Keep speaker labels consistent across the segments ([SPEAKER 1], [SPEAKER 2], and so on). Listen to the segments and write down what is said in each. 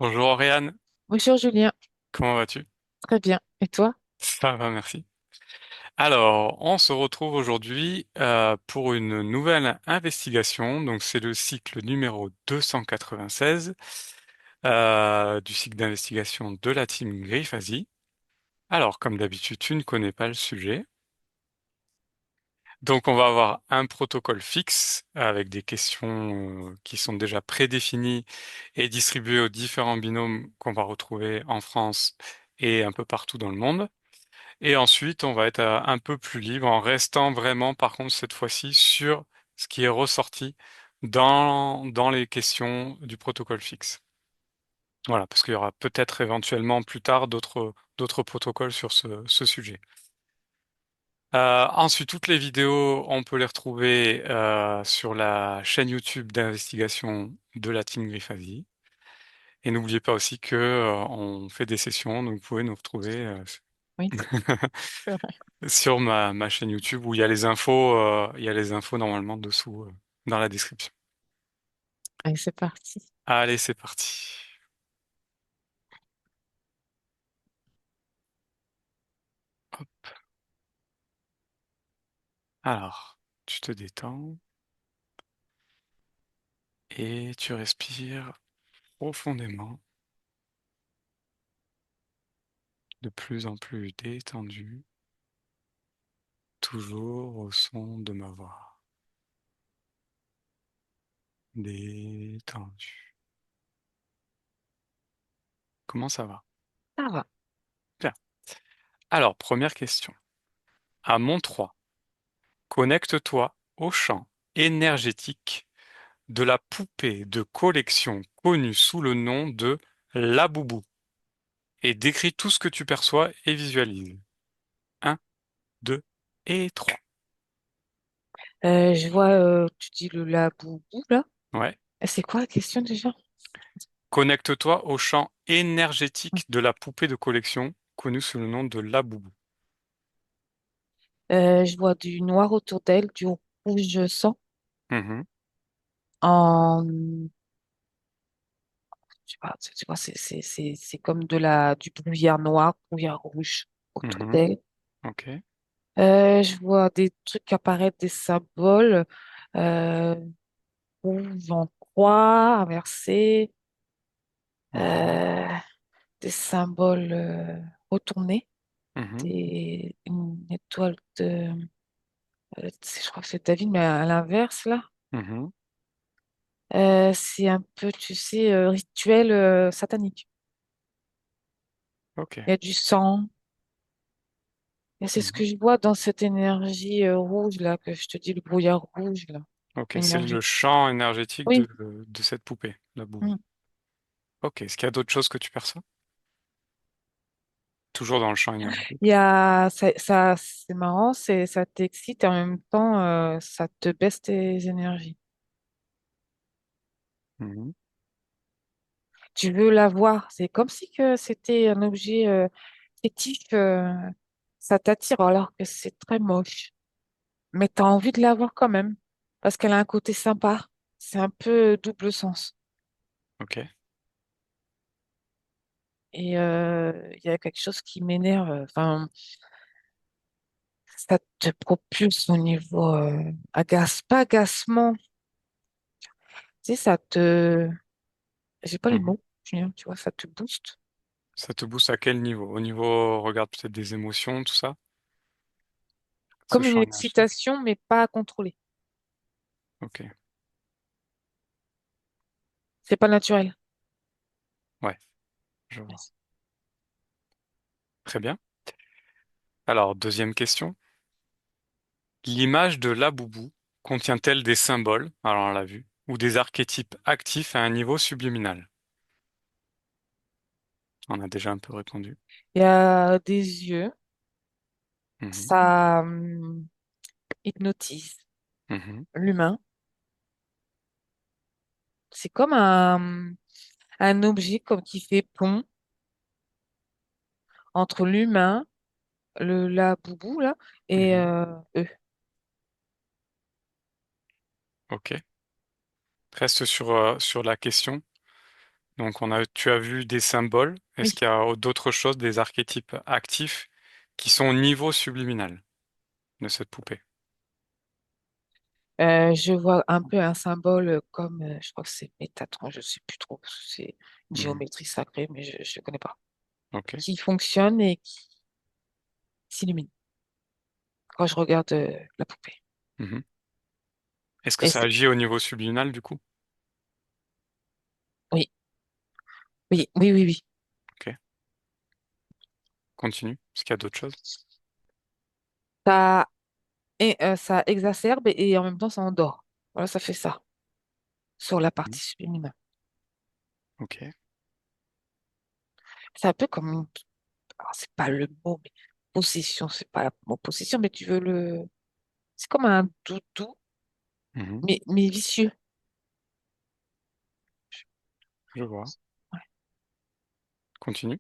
[SPEAKER 1] Bonjour Oriane,
[SPEAKER 2] Bonjour Julien,
[SPEAKER 1] comment vas-tu?
[SPEAKER 2] très bien. Et toi?
[SPEAKER 1] Ça va, merci. Alors, on se retrouve aujourd'hui pour une nouvelle investigation. Donc, c'est le cycle numéro 296 du cycle d'investigation de la team Griffasie. Alors, comme d'habitude, tu ne connais pas le sujet. Donc, on va avoir un protocole fixe avec des questions qui sont déjà prédéfinies et distribuées aux différents binômes qu'on va retrouver en France et un peu partout dans le monde. Et ensuite, on va être un peu plus libre en restant vraiment, par contre, cette fois-ci, sur ce qui est ressorti dans les questions du protocole fixe. Voilà, parce qu'il y aura peut-être éventuellement plus tard d'autres protocoles sur ce sujet. Ensuite, toutes les vidéos, on peut les retrouver sur la chaîne YouTube d'investigation de la Team Griffasie. Et n'oubliez pas aussi que on fait des sessions, donc vous pouvez nous retrouver
[SPEAKER 2] Oui, c'est vrai.
[SPEAKER 1] sur ma chaîne YouTube où il y a les infos normalement dessous dans la description.
[SPEAKER 2] Allez, c'est parti.
[SPEAKER 1] Allez, c'est parti. Hop. Alors, tu te détends et tu respires profondément, de plus en plus détendu, toujours au son de ma voix. Détendu. Comment ça va?
[SPEAKER 2] Ça va.
[SPEAKER 1] Bien. Alors, première question. À mon 3, connecte-toi au champ énergétique de la poupée de collection connue sous le nom de Laboubou et décris tout ce que tu perçois et visualises. Un, 2 et 3.
[SPEAKER 2] Je vois, tu dis le laboubou là.
[SPEAKER 1] Ouais.
[SPEAKER 2] C'est quoi la question déjà?
[SPEAKER 1] Connecte-toi au champ énergétique de la poupée de collection connue sous le nom de Laboubou.
[SPEAKER 2] Je vois du noir autour d'elle, du rouge sang,
[SPEAKER 1] Mhm,
[SPEAKER 2] en, je sais pas, c'est quoi, c'est comme du brouillard noir, brouillard rouge autour
[SPEAKER 1] mhm,
[SPEAKER 2] d'elle.
[SPEAKER 1] ok.
[SPEAKER 2] Je vois des trucs apparaître, des symboles, euh, rouge en croix, inversé,
[SPEAKER 1] Mhm,
[SPEAKER 2] euh, des symboles retournés.
[SPEAKER 1] mhm,
[SPEAKER 2] Une étoile je crois que c'est David, mais à l'inverse, là.
[SPEAKER 1] mhm,
[SPEAKER 2] C'est un peu, tu sais, rituel satanique.
[SPEAKER 1] ok.
[SPEAKER 2] Il y a du sang. Et c'est ce
[SPEAKER 1] Mhm,
[SPEAKER 2] que je vois dans cette énergie rouge, là, que je te dis, le brouillard rouge, là.
[SPEAKER 1] ok, c'est le
[SPEAKER 2] Énergie.
[SPEAKER 1] champ énergétique
[SPEAKER 2] Oui.
[SPEAKER 1] de cette poupée, Laboubou.
[SPEAKER 2] Mm.
[SPEAKER 1] Ok, est-ce qu'il y a d'autres choses que tu perçois? Toujours dans le champ énergétique.
[SPEAKER 2] Il y a, c'est marrant, ça t'excite et en même temps, ça te baisse tes énergies.
[SPEAKER 1] Mhm,
[SPEAKER 2] Tu veux la voir. C'est comme si que c'était un objet fétiche. Ça t'attire alors que c'est très moche. Mais tu as envie de la voir quand même. Parce qu'elle a un côté sympa. C'est un peu double sens.
[SPEAKER 1] ok.
[SPEAKER 2] Et il y a quelque chose qui m'énerve. Enfin, ça te propulse au niveau pas agacement. Tu sais, j'ai pas les
[SPEAKER 1] Mhm.
[SPEAKER 2] mots. Tu vois, ça te booste.
[SPEAKER 1] Ça te booste à quel niveau? Au niveau, regarde peut-être des émotions, tout ça? Ce
[SPEAKER 2] Comme une
[SPEAKER 1] champ énergétique.
[SPEAKER 2] excitation, mais pas à contrôler.
[SPEAKER 1] Ok.
[SPEAKER 2] C'est pas naturel.
[SPEAKER 1] Ouais, je vois.
[SPEAKER 2] Yes.
[SPEAKER 1] Très bien. Alors, deuxième question. L'image de Laboubou contient-elle des symboles, alors on l'a vu, ou des archétypes actifs à un niveau subliminal? On a déjà un peu répondu.
[SPEAKER 2] Il y a des yeux.
[SPEAKER 1] Mhm,
[SPEAKER 2] Ça hypnotise
[SPEAKER 1] mhm,
[SPEAKER 2] l'humain. C'est comme un objet comme qui fait pont entre l'humain, la boubou là, et
[SPEAKER 1] mhm.
[SPEAKER 2] eux.
[SPEAKER 1] Ok. Reste sur la question. Donc tu as vu des symboles. Est-ce
[SPEAKER 2] Oui.
[SPEAKER 1] qu'il y a d'autres choses, des archétypes actifs qui sont au niveau subliminal de cette poupée?
[SPEAKER 2] Je vois un peu un symbole comme, je crois que c'est Métatron, je sais plus trop, c'est une
[SPEAKER 1] Mhm.
[SPEAKER 2] géométrie sacrée, mais je ne connais pas,
[SPEAKER 1] Ok.
[SPEAKER 2] qui fonctionne et qui s'illumine quand je regarde la poupée.
[SPEAKER 1] Mhm. Est-ce que
[SPEAKER 2] Et
[SPEAKER 1] ça agit au niveau subliminal du coup?
[SPEAKER 2] oui, oui, oui, oui, oui.
[SPEAKER 1] Ok. Continue. Est-ce qu'il y a d'autres choses?
[SPEAKER 2] Ça, ça exacerbe et en même temps ça endort. Voilà, ça fait ça sur la
[SPEAKER 1] Mhm.
[SPEAKER 2] partie subliminale.
[SPEAKER 1] Ok.
[SPEAKER 2] C'est un peu comme alors, c'est pas le mot, mais possession, c'est pas le mot possession, mais tu veux le. C'est comme un doudou,
[SPEAKER 1] Mhm.
[SPEAKER 2] mais vicieux.
[SPEAKER 1] Je vois.
[SPEAKER 2] Ouais.
[SPEAKER 1] Continue.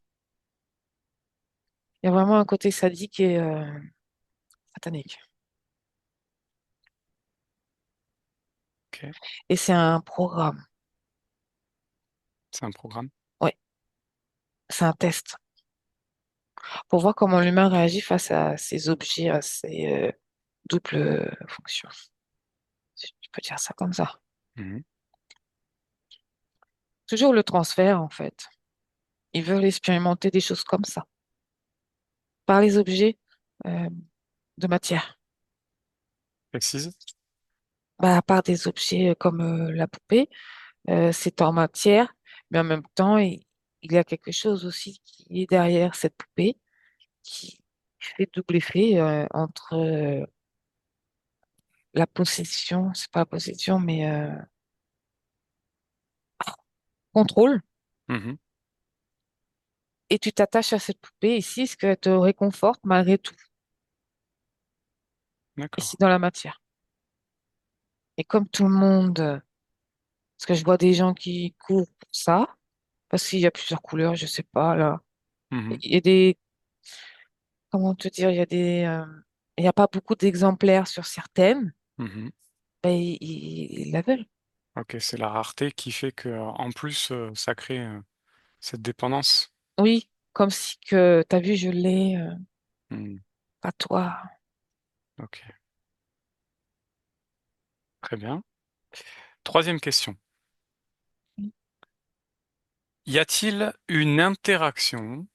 [SPEAKER 2] Il y a vraiment un côté sadique et satanique.
[SPEAKER 1] Ok.
[SPEAKER 2] Et c'est un programme.
[SPEAKER 1] C'est un programme.
[SPEAKER 2] Ouais, c'est un test pour voir comment l'humain réagit face à ces objets, à ces doubles fonctions. Si je peux dire ça comme ça.
[SPEAKER 1] Mhm.
[SPEAKER 2] Toujours le transfert, en fait. Ils veulent expérimenter des choses comme ça, par les objets euh, de matière.
[SPEAKER 1] Précise.
[SPEAKER 2] Bah, par des objets comme la poupée, c'est en matière, mais en même temps, il y a quelque chose aussi qui est derrière cette poupée, qui fait double effet entre la possession, c'est pas la possession, mais contrôle,
[SPEAKER 1] Mhm.
[SPEAKER 2] et tu t'attaches à cette poupée ici, ce qu'elle te réconforte malgré tout,
[SPEAKER 1] D'accord.
[SPEAKER 2] ici dans la matière. Et comme tout le monde, parce que je vois des gens qui courent pour ça, parce qu'il y a plusieurs couleurs, je sais pas, là.
[SPEAKER 1] Mhm.
[SPEAKER 2] Il y a des, comment te dire, il y a pas beaucoup d'exemplaires sur certaines,
[SPEAKER 1] Mhm.
[SPEAKER 2] ben, ils la veulent.
[SPEAKER 1] Ok, c'est la rareté qui fait que, en plus, ça crée cette dépendance.
[SPEAKER 2] Oui, comme si que, t'as vu, je l'ai,
[SPEAKER 1] Hmm.
[SPEAKER 2] pas toi.
[SPEAKER 1] Ok, très bien. Troisième question. Y a-t-il une interaction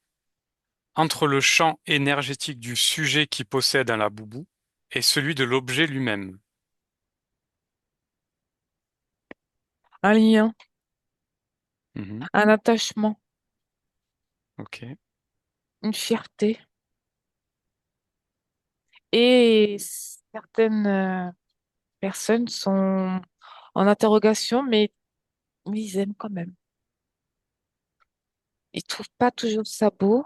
[SPEAKER 1] entre le champ énergétique du sujet qui possède un laboubou et celui de l'objet lui-même?
[SPEAKER 2] Un lien,
[SPEAKER 1] Mhm.
[SPEAKER 2] un attachement,
[SPEAKER 1] Ok.
[SPEAKER 2] une fierté. Et certaines personnes sont en interrogation, mais ils aiment quand même. Ils trouvent pas toujours ça beau,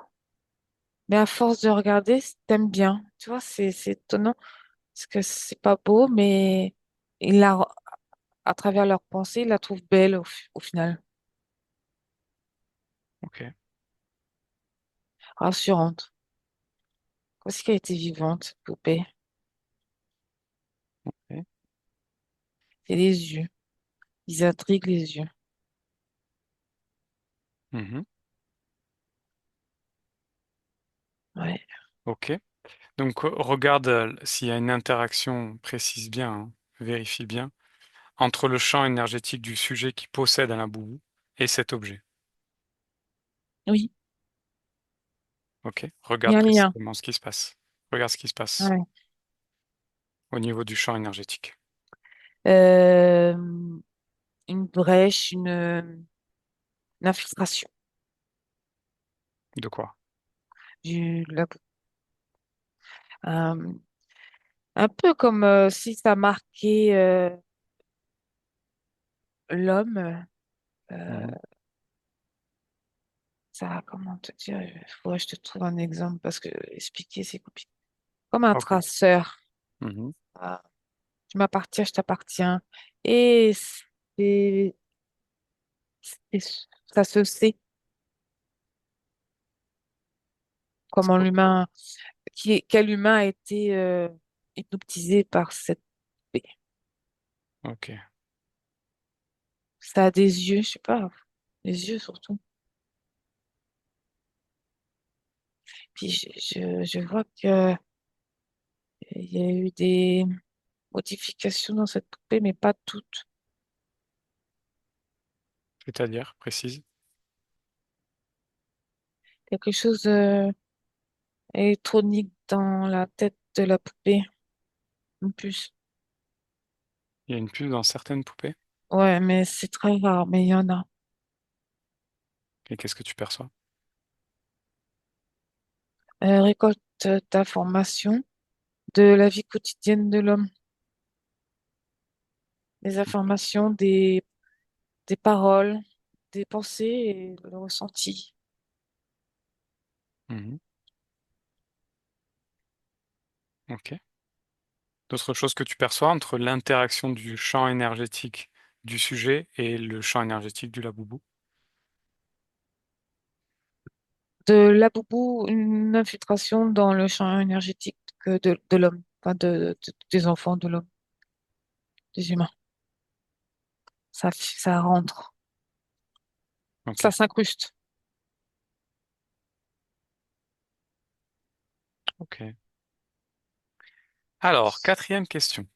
[SPEAKER 2] mais à force de regarder, t'aimes bien. Tu vois, c'est étonnant parce que c'est pas beau, mais ils la, à travers leur pensée, ils la trouvent belle au final,
[SPEAKER 1] Ok.
[SPEAKER 2] rassurante. Comme si qu'elle était vivante, cette poupée.
[SPEAKER 1] Ok.
[SPEAKER 2] Et les yeux, ils intriguent les yeux.
[SPEAKER 1] Mhm.
[SPEAKER 2] Ouais,
[SPEAKER 1] Ok. Donc, regarde s'il y a une interaction, précise bien, hein, vérifie bien, entre le champ énergétique du sujet qui possède un laboubou et cet objet.
[SPEAKER 2] oui,
[SPEAKER 1] Ok?
[SPEAKER 2] il y
[SPEAKER 1] Regarde
[SPEAKER 2] a un lien.
[SPEAKER 1] précisément ce qui se passe. Regarde ce qui se passe
[SPEAKER 2] Ouais.
[SPEAKER 1] au niveau du champ énergétique.
[SPEAKER 2] Euh, une brèche, une infiltration.
[SPEAKER 1] De quoi?
[SPEAKER 2] Du, la- un, un peu comme si ça marquait l'homme. euh,
[SPEAKER 1] Mhm.
[SPEAKER 2] ça, comment te dire, il faudrait que je te trouve un exemple parce que expliquer, c'est compliqué. Comme un
[SPEAKER 1] Ok.
[SPEAKER 2] traceur.
[SPEAKER 1] Mhm.
[SPEAKER 2] Ah, tu m'appartiens, je t'appartiens. Et ça se sait comment l'humain, quel humain a été hypnotisé par cette paix.
[SPEAKER 1] Ok.
[SPEAKER 2] Ça a des yeux, je sais pas. les yeux surtout. Puis je vois que il y a eu des modifications dans cette poupée, mais pas toutes.
[SPEAKER 1] C'est-à-dire, précise.
[SPEAKER 2] Quelque chose électronique dans la tête de la poupée, en plus.
[SPEAKER 1] Il y a une puce dans certaines poupées.
[SPEAKER 2] Ouais, mais c'est très rare, mais il y en a.
[SPEAKER 1] Et qu'est-ce que tu perçois?
[SPEAKER 2] Récolte d'informations de la vie quotidienne de l'homme, des informations, des paroles, des pensées et le ressenti.
[SPEAKER 1] Mhm. Ok. D'autres choses que tu perçois entre l'interaction du champ énergétique du sujet et le champ énergétique du laboubou?
[SPEAKER 2] De la boubou, une infiltration dans le champ énergétique de l'homme, enfin des enfants de l'homme, des humains. Ça rentre,
[SPEAKER 1] Ok.
[SPEAKER 2] ça s'incruste.
[SPEAKER 1] Ok. Alors, quatrième question.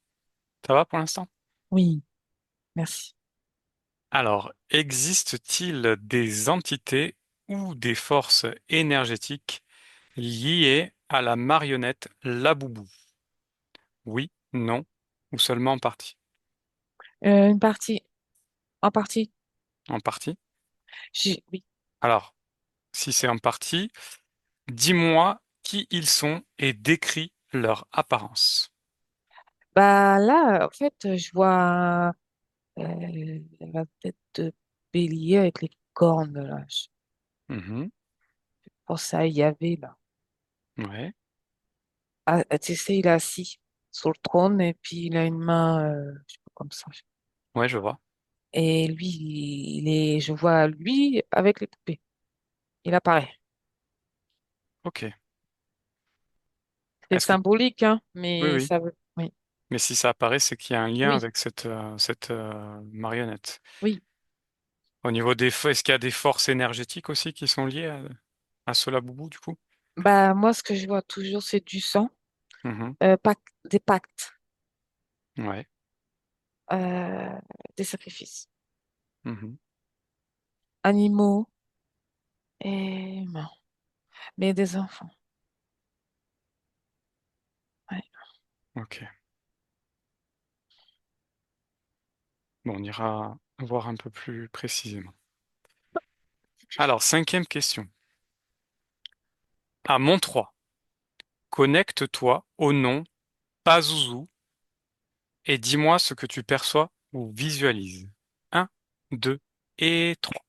[SPEAKER 1] Ça va pour l'instant?
[SPEAKER 2] Oui, merci.
[SPEAKER 1] Alors, existe-t-il des entités ou des forces énergétiques liées à la marionnette Laboubou? Oui, non, ou seulement en partie?
[SPEAKER 2] Une partie, en partie,
[SPEAKER 1] En partie?
[SPEAKER 2] oui.
[SPEAKER 1] Alors, si c'est en partie, dis-moi qui ils sont et décris leur apparence.
[SPEAKER 2] Bah là, en fait, je vois la tête de bélier avec les cornes, là. Je
[SPEAKER 1] Mhm,
[SPEAKER 2] pense à Yahvé, là.
[SPEAKER 1] ouais,
[SPEAKER 2] Tu sais, il est assis sur le trône et puis il a une main, je sais pas, comme ça.
[SPEAKER 1] ouais, je vois.
[SPEAKER 2] Et lui, je vois lui avec les poupées. Il apparaît.
[SPEAKER 1] Ok.
[SPEAKER 2] C'est
[SPEAKER 1] Est-ce que...
[SPEAKER 2] symbolique, hein,
[SPEAKER 1] Oui,
[SPEAKER 2] mais
[SPEAKER 1] oui.
[SPEAKER 2] ça veut. Oui,
[SPEAKER 1] Mais si ça apparaît, c'est qu'il y a un lien
[SPEAKER 2] oui,
[SPEAKER 1] avec cette marionnette.
[SPEAKER 2] oui.
[SPEAKER 1] Au niveau des... Est-ce qu'il y a des forces énergétiques aussi qui sont liées à ce Laboubou, du coup?
[SPEAKER 2] Bah, moi, ce que je vois toujours, c'est du sang,
[SPEAKER 1] Mhm,
[SPEAKER 2] des pactes,
[SPEAKER 1] ouais.
[SPEAKER 2] euh, des sacrifices,
[SPEAKER 1] Mhm,
[SPEAKER 2] animaux et humains, mais des enfants. Ouais.
[SPEAKER 1] ok. Bon, on ira voir un peu plus précisément. Alors, cinquième question. À mon 3, connecte-toi au nom Pazuzu et dis-moi ce que tu perçois ou visualises. Un, 2 et 3.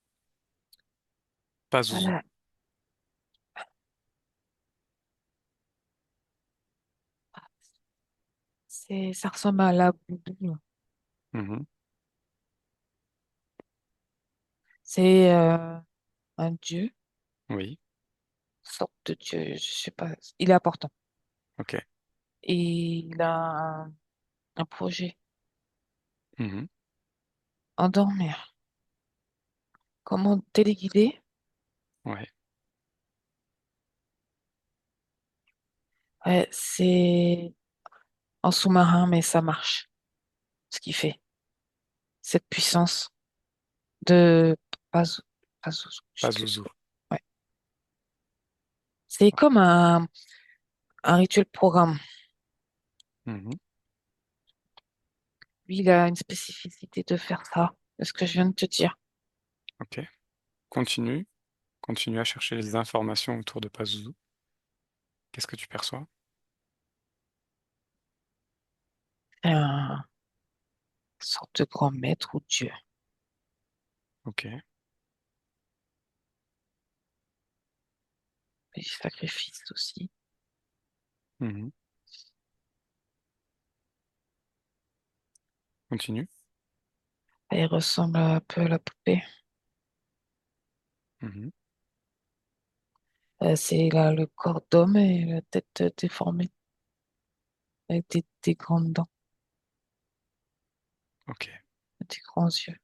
[SPEAKER 1] Pazuzu.
[SPEAKER 2] Voilà. Ça ressemble à la boubou.
[SPEAKER 1] Mhm,
[SPEAKER 2] C'est un dieu,
[SPEAKER 1] oui,
[SPEAKER 2] sorte de dieu, je sais pas. Il est important.
[SPEAKER 1] ok.
[SPEAKER 2] Et il a un projet,
[SPEAKER 1] Mhm,
[SPEAKER 2] endormir. Comment téléguider?
[SPEAKER 1] ouais,
[SPEAKER 2] Ouais, c'est en sous-marin, mais ça marche. Ce qu'il fait, cette puissance de Pazu, Pazuzu, je sais plus.
[SPEAKER 1] Pazuzu.
[SPEAKER 2] Ouais. C'est comme un rituel programme.
[SPEAKER 1] Mhm,
[SPEAKER 2] Lui, il a une spécificité de faire ça, c'est ce que je viens de te dire.
[SPEAKER 1] ok. Continue. Continue à chercher les informations autour de Pazuzu. Qu'est-ce que tu perçois?
[SPEAKER 2] C'est un sorte de grand maître ou Dieu.
[SPEAKER 1] Ok.
[SPEAKER 2] Il sacrifice aussi.
[SPEAKER 1] Mhm, continue.
[SPEAKER 2] Il ressemble un peu à la poupée.
[SPEAKER 1] Mhm,
[SPEAKER 2] Il a le corps d'homme et la tête déformée, avec des grandes dents,
[SPEAKER 1] ok.
[SPEAKER 2] des grands yeux.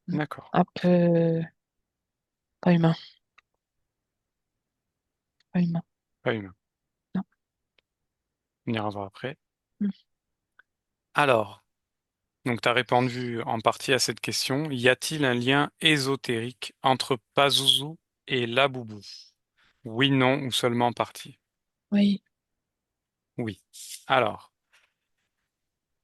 [SPEAKER 1] D'accord.
[SPEAKER 2] Un peu pas humain, pas humain.
[SPEAKER 1] Pas humain.
[SPEAKER 2] Non.
[SPEAKER 1] On ira voir après.
[SPEAKER 2] Mm.
[SPEAKER 1] Alors, donc tu as répondu en partie à cette question. Y a-t-il un lien ésotérique entre Pazuzu et Laboubou? Oui, non ou seulement en partie?
[SPEAKER 2] Oui,
[SPEAKER 1] Oui. Alors,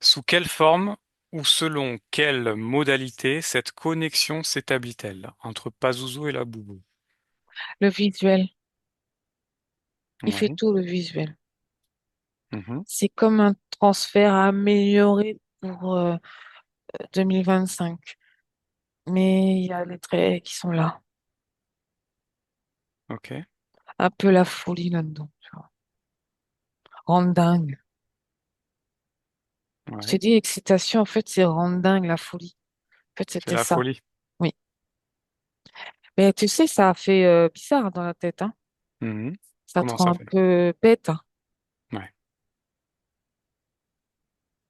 [SPEAKER 1] sous quelle forme ou selon quelle modalité cette connexion s'établit-elle entre Pazuzu et Laboubou?
[SPEAKER 2] le visuel. Il fait
[SPEAKER 1] Oui.
[SPEAKER 2] tout le visuel.
[SPEAKER 1] Mhm.
[SPEAKER 2] C'est comme un transfert amélioré pour 2025. Mais il y a les traits qui sont là.
[SPEAKER 1] Ok.
[SPEAKER 2] Un peu la folie là-dedans, tu vois. Rendre dingue. Je t'ai
[SPEAKER 1] Ouais.
[SPEAKER 2] dit, excitation, en fait, c'est rendre dingue la folie. En fait,
[SPEAKER 1] C'est
[SPEAKER 2] c'était
[SPEAKER 1] la
[SPEAKER 2] ça.
[SPEAKER 1] folie.
[SPEAKER 2] Oui. Mais tu sais, ça a fait bizarre dans la tête, hein.
[SPEAKER 1] Mhm.
[SPEAKER 2] Ça te
[SPEAKER 1] Comment
[SPEAKER 2] rend
[SPEAKER 1] ça
[SPEAKER 2] un
[SPEAKER 1] fait?
[SPEAKER 2] peu bête, hein.
[SPEAKER 1] Ouais.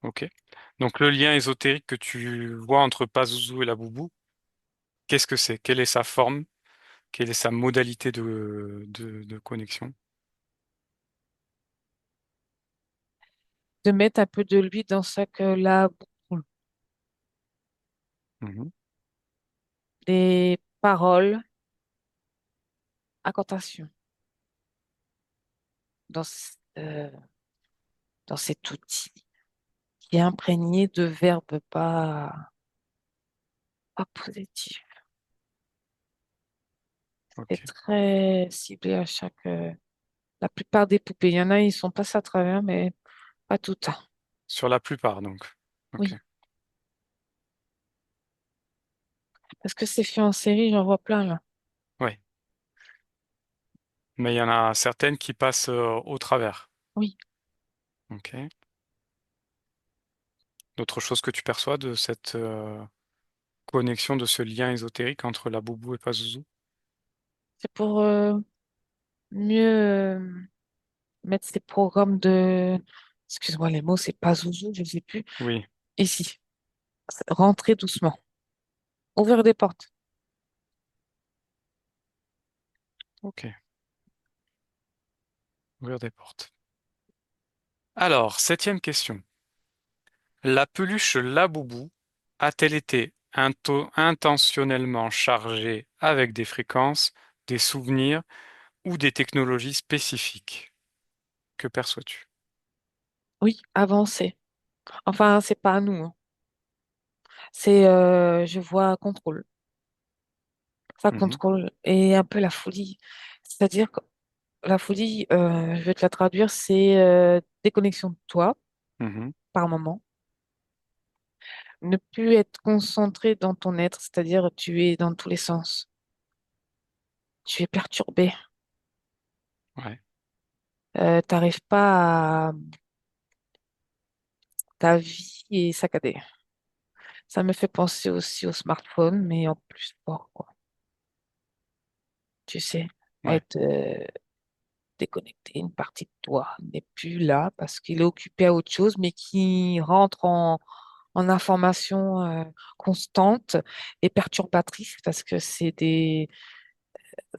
[SPEAKER 1] Ok. Donc le lien ésotérique que tu vois entre Pazuzu et Laboubou, qu'est-ce que c'est? Quelle est sa forme? Quelle est sa modalité de connexion?
[SPEAKER 2] De mettre un peu de lui dans chaque là,
[SPEAKER 1] Mhm.
[SPEAKER 2] des paroles, incantations dans, dans cet outil qui est imprégné de verbes pas positifs.
[SPEAKER 1] Ok.
[SPEAKER 2] C'est très ciblé à chaque. La plupart des poupées, il y en a, ils sont passés à travers, mais pas toutes, hein.
[SPEAKER 1] Sur la plupart, donc. Ok.
[SPEAKER 2] Oui, parce que c'est fait en série, j'en vois plein là.
[SPEAKER 1] Ouais. Mais il y en a certaines qui passent au travers.
[SPEAKER 2] Oui,
[SPEAKER 1] Ok. D'autres choses que tu perçois de cette connexion, de ce lien ésotérique entre Laboubou et Pazuzu?
[SPEAKER 2] c'est pour mieux mettre ces programmes de. Excuse-moi, les mots, c'est pas zouzou, je sais plus.
[SPEAKER 1] Oui.
[SPEAKER 2] Ici, rentrer doucement, ouvrir des portes.
[SPEAKER 1] Ok. Ouvrir des portes. Alors, septième question. La peluche Laboubou a-t-elle été intentionnellement chargée avec des fréquences, des souvenirs ou des technologies spécifiques? Que perçois-tu?
[SPEAKER 2] Oui, avancer. Enfin, c'est pas à nous, hein. C'est, je vois contrôle. Ça
[SPEAKER 1] Mhm,
[SPEAKER 2] contrôle et un peu la folie. C'est-à-dire que la folie, je vais te la traduire, c'est déconnexion de toi
[SPEAKER 1] mhm,
[SPEAKER 2] par moment. Ne plus être concentré dans ton être, c'est-à-dire tu es dans tous les sens. Tu es perturbé.
[SPEAKER 1] ouais,
[SPEAKER 2] T'arrives pas à. Ta vie est saccadée. Ça me fait penser aussi au smartphone, mais en plus fort, quoi. Tu sais,
[SPEAKER 1] ouais,
[SPEAKER 2] être déconnecté, une partie de toi n'est plus là parce qu'il est occupé à autre chose, mais qui rentre en information constante et perturbatrice parce que c'est des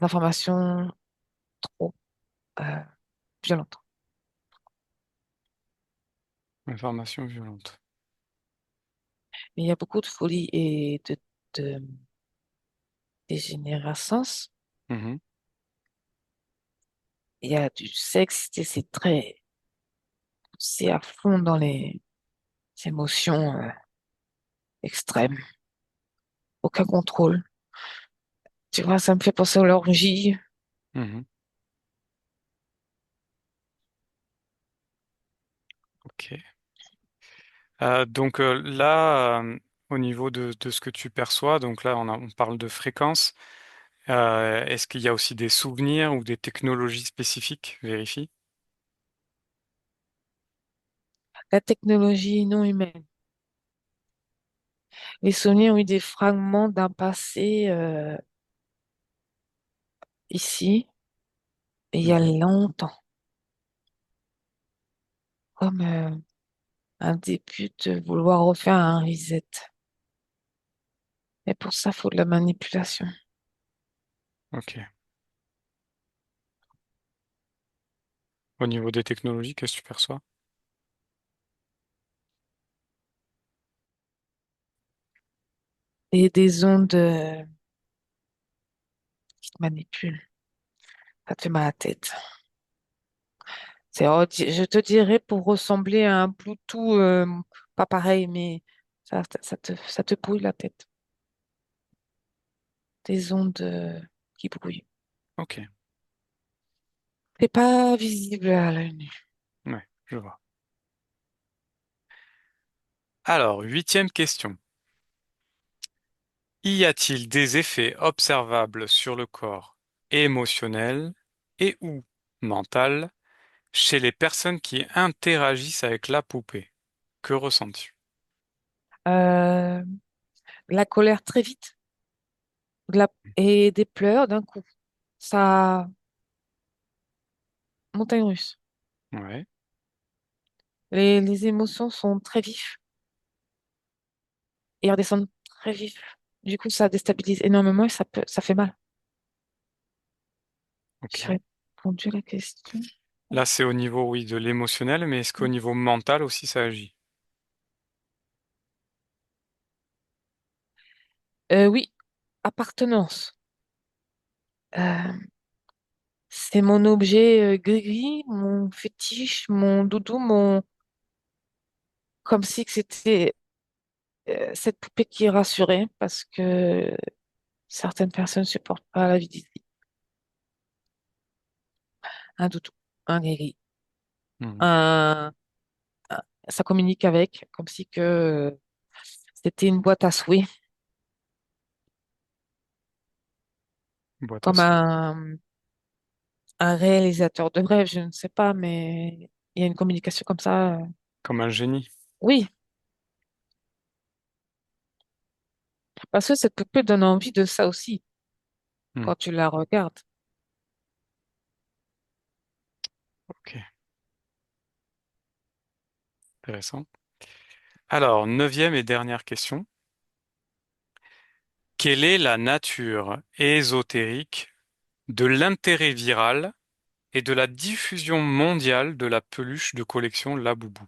[SPEAKER 2] informations trop euh, violentes.
[SPEAKER 1] information violente.
[SPEAKER 2] Mais il y a beaucoup de folie et de dégénérescence.
[SPEAKER 1] Mhm,
[SPEAKER 2] Il y a du sexe, c'est très, c'est à fond dans les émotions extrêmes, aucun contrôle. Tu vois, ça me fait penser à l'orgie.
[SPEAKER 1] mhm, ok. Donc là, au niveau de ce que tu perçois, donc là on parle de fréquence. Est-ce qu'il y a aussi des souvenirs ou des technologies spécifiques? Vérifie.
[SPEAKER 2] La technologie non humaine. Les souvenirs ont eu des fragments d'un passé ici, il y a
[SPEAKER 1] Mhm,
[SPEAKER 2] longtemps, comme un début de vouloir refaire un reset. Et pour ça, il faut de la manipulation.
[SPEAKER 1] Ok. Au niveau des technologies, qu'est-ce que tu perçois?
[SPEAKER 2] Et des ondes qui te manipulent. Ça te fait mal à la tête. Je te dirais pour ressembler à un Bluetooth, pas pareil, mais ça te brouille la tête. Des ondes qui brouillent.
[SPEAKER 1] Ok.
[SPEAKER 2] C'est pas visible à l'œil nu.
[SPEAKER 1] Ouais, je vois. Alors, huitième question. Y a-t-il des effets observables sur le corps émotionnel et ou mental chez les personnes qui interagissent avec la poupée? Que ressens-tu?
[SPEAKER 2] Euh, la colère très vite et des pleurs d'un coup. Ça, montagne russe.
[SPEAKER 1] Ouais,
[SPEAKER 2] Les émotions sont très vives et redescendent très vif. Du coup, ça déstabilise énormément et ça fait mal.
[SPEAKER 1] ok.
[SPEAKER 2] J'ai répondu à la question.
[SPEAKER 1] Là, c'est au niveau, oui, de l'émotionnel, mais est-ce qu'au niveau mental aussi ça agit?
[SPEAKER 2] Oui, appartenance. Euh, c'est mon objet gris-gris, mon fétiche, mon doudou, comme si que c'était cette poupée qui rassurait parce que certaines personnes ne supportent pas la visite. Un doudou, un gris-gris,
[SPEAKER 1] Mhm.
[SPEAKER 2] un, ça communique avec, comme si que c'était une boîte à souhait,
[SPEAKER 1] Boîte à
[SPEAKER 2] comme
[SPEAKER 1] souhait.
[SPEAKER 2] un réalisateur de rêve, je ne sais pas, mais il y a une communication comme ça.
[SPEAKER 1] Comme un génie.
[SPEAKER 2] Oui, parce que cette poupée donne envie de ça aussi
[SPEAKER 1] Hmm.
[SPEAKER 2] quand tu la regardes.
[SPEAKER 1] Ok, intéressant. Alors, neuvième et dernière question. Quelle est la nature ésotérique de l'intérêt viral et de la diffusion mondiale de la peluche de collection Laboubou?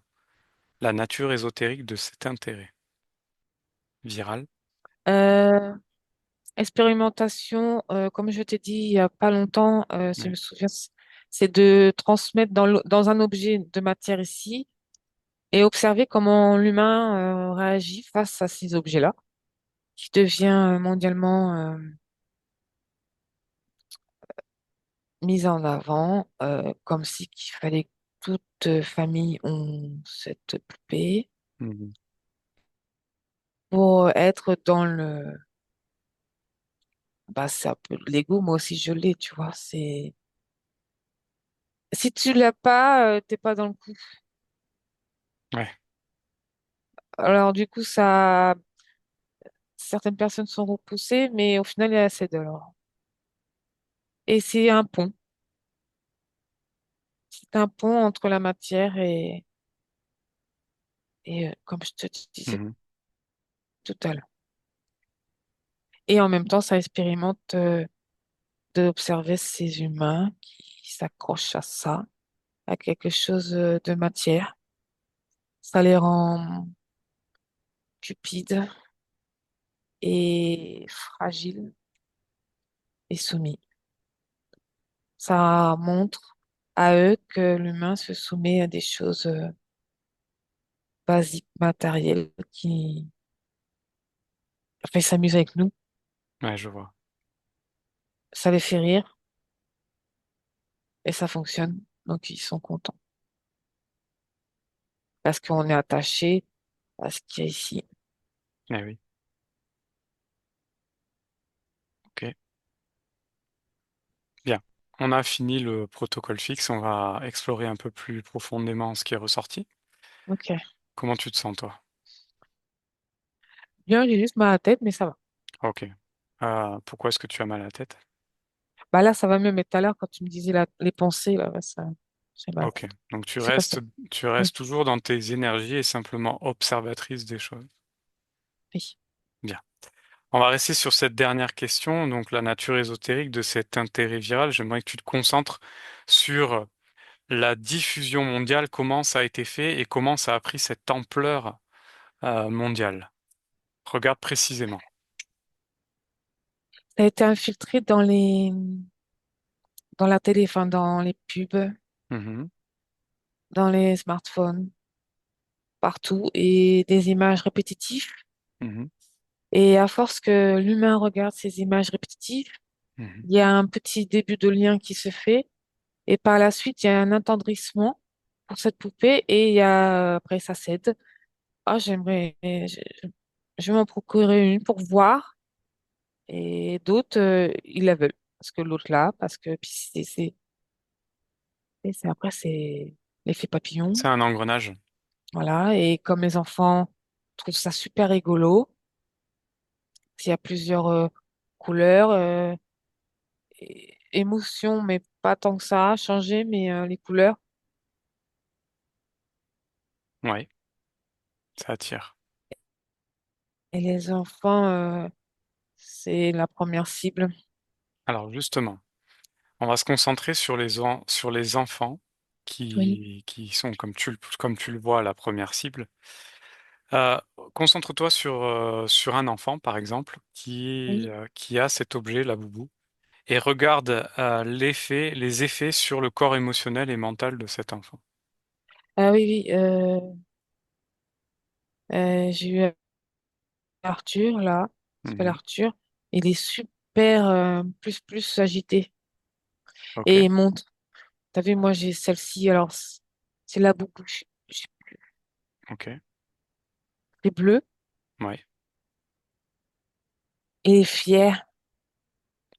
[SPEAKER 1] La nature ésotérique de cet intérêt viral.
[SPEAKER 2] Euh, expérimentation, comme je t'ai dit il y a pas longtemps, si je
[SPEAKER 1] Ouais.
[SPEAKER 2] me souviens, c'est de transmettre dans un objet de matière ici et observer comment l'humain réagit face à ces objets-là, qui devient mondialement mis en avant, comme si qu'il fallait que toute famille ont cette poupée
[SPEAKER 1] Mhm.
[SPEAKER 2] pour être dans le... Bah, c'est un peu l'ego, moi aussi je l'ai, tu vois. Si tu l'as pas, t'es pas dans le coup.
[SPEAKER 1] Ouais.
[SPEAKER 2] Alors du coup, certaines personnes sont repoussées, mais au final, il y a assez d'or. Et c'est un pont. C'est un pont entre la matière et comme je te disais
[SPEAKER 1] Mhm.
[SPEAKER 2] tout à l'heure. Et en même temps, ça expérimente d'observer ces humains qui s'accrochent à ça, à quelque chose de matière. Ça les rend cupides et fragiles et soumis. Ça montre à eux que l'humain se soumet à des choses basiques, matérielles, qui enfin, ils s'amusent avec nous.
[SPEAKER 1] Ouais, je vois.
[SPEAKER 2] Ça les fait rire et ça fonctionne. Donc, ils sont contents parce qu'on est attaché à ce qu'il y a ici.
[SPEAKER 1] Eh oui. Ok. Bien. On a fini le protocole fixe. On va explorer un peu plus profondément ce qui est ressorti.
[SPEAKER 2] Ok.
[SPEAKER 1] Comment tu te sens, toi?
[SPEAKER 2] Bien, j'ai juste mal à la tête, mais ça va.
[SPEAKER 1] Ok. Pourquoi est-ce que tu as mal à la tête?
[SPEAKER 2] Bah là, ça va mieux, mais tout à l'heure, quand tu me disais les pensées, là, bah, ça, j'ai mal à la
[SPEAKER 1] Ok.
[SPEAKER 2] tête.
[SPEAKER 1] Donc
[SPEAKER 2] C'est passé.
[SPEAKER 1] tu
[SPEAKER 2] Oui.
[SPEAKER 1] restes toujours dans tes énergies et simplement observatrice des choses.
[SPEAKER 2] Oui.
[SPEAKER 1] Bien. On va rester sur cette dernière question, donc la nature ésotérique de cet intérêt viral. J'aimerais que tu te concentres sur la diffusion mondiale, comment ça a été fait et comment ça a pris cette ampleur mondiale. Regarde précisément.
[SPEAKER 2] Ça a été infiltré dans la télé, enfin, dans les pubs,
[SPEAKER 1] Mhm,
[SPEAKER 2] dans les smartphones, partout, et des images répétitives.
[SPEAKER 1] mhm,
[SPEAKER 2] Et à force que l'humain regarde ces images répétitives,
[SPEAKER 1] mhm.
[SPEAKER 2] il y a un petit début de lien qui se fait. Et par la suite, il y a un attendrissement pour cette poupée. Et il y a, après, ça cède. Ah, je vais m'en procurer une pour voir. Et d'autres, ils la veulent. Parce que l'autre là, parce que puis après, c'est l'effet papillon.
[SPEAKER 1] C'est un engrenage.
[SPEAKER 2] Voilà. Et comme les enfants trouvent ça super rigolo, s'il y a plusieurs couleurs, émotions, mais pas tant que ça, changer, mais les couleurs.
[SPEAKER 1] Oui, ça attire.
[SPEAKER 2] Et les enfants, c'est la première cible.
[SPEAKER 1] Alors justement, on va se concentrer sur sur les enfants
[SPEAKER 2] Oui,
[SPEAKER 1] qui sont, comme tu le vois, la première cible. Euh, Concentre-toi sur un enfant, par exemple,
[SPEAKER 2] oui.
[SPEAKER 1] qui a cet objet, la boubou, et regarde les effets sur le corps émotionnel et mental de cet enfant.
[SPEAKER 2] Ah oui, oui. J'ai eu Arthur, là. Il s'appelle
[SPEAKER 1] Mhm.
[SPEAKER 2] Arthur. Il est super, plus agité.
[SPEAKER 1] Ok,
[SPEAKER 2] Et il monte. T'as vu, moi, j'ai celle-ci. Alors, c'est la boubou.
[SPEAKER 1] ok,
[SPEAKER 2] C'est bleu.
[SPEAKER 1] ouais,
[SPEAKER 2] Et il est fier.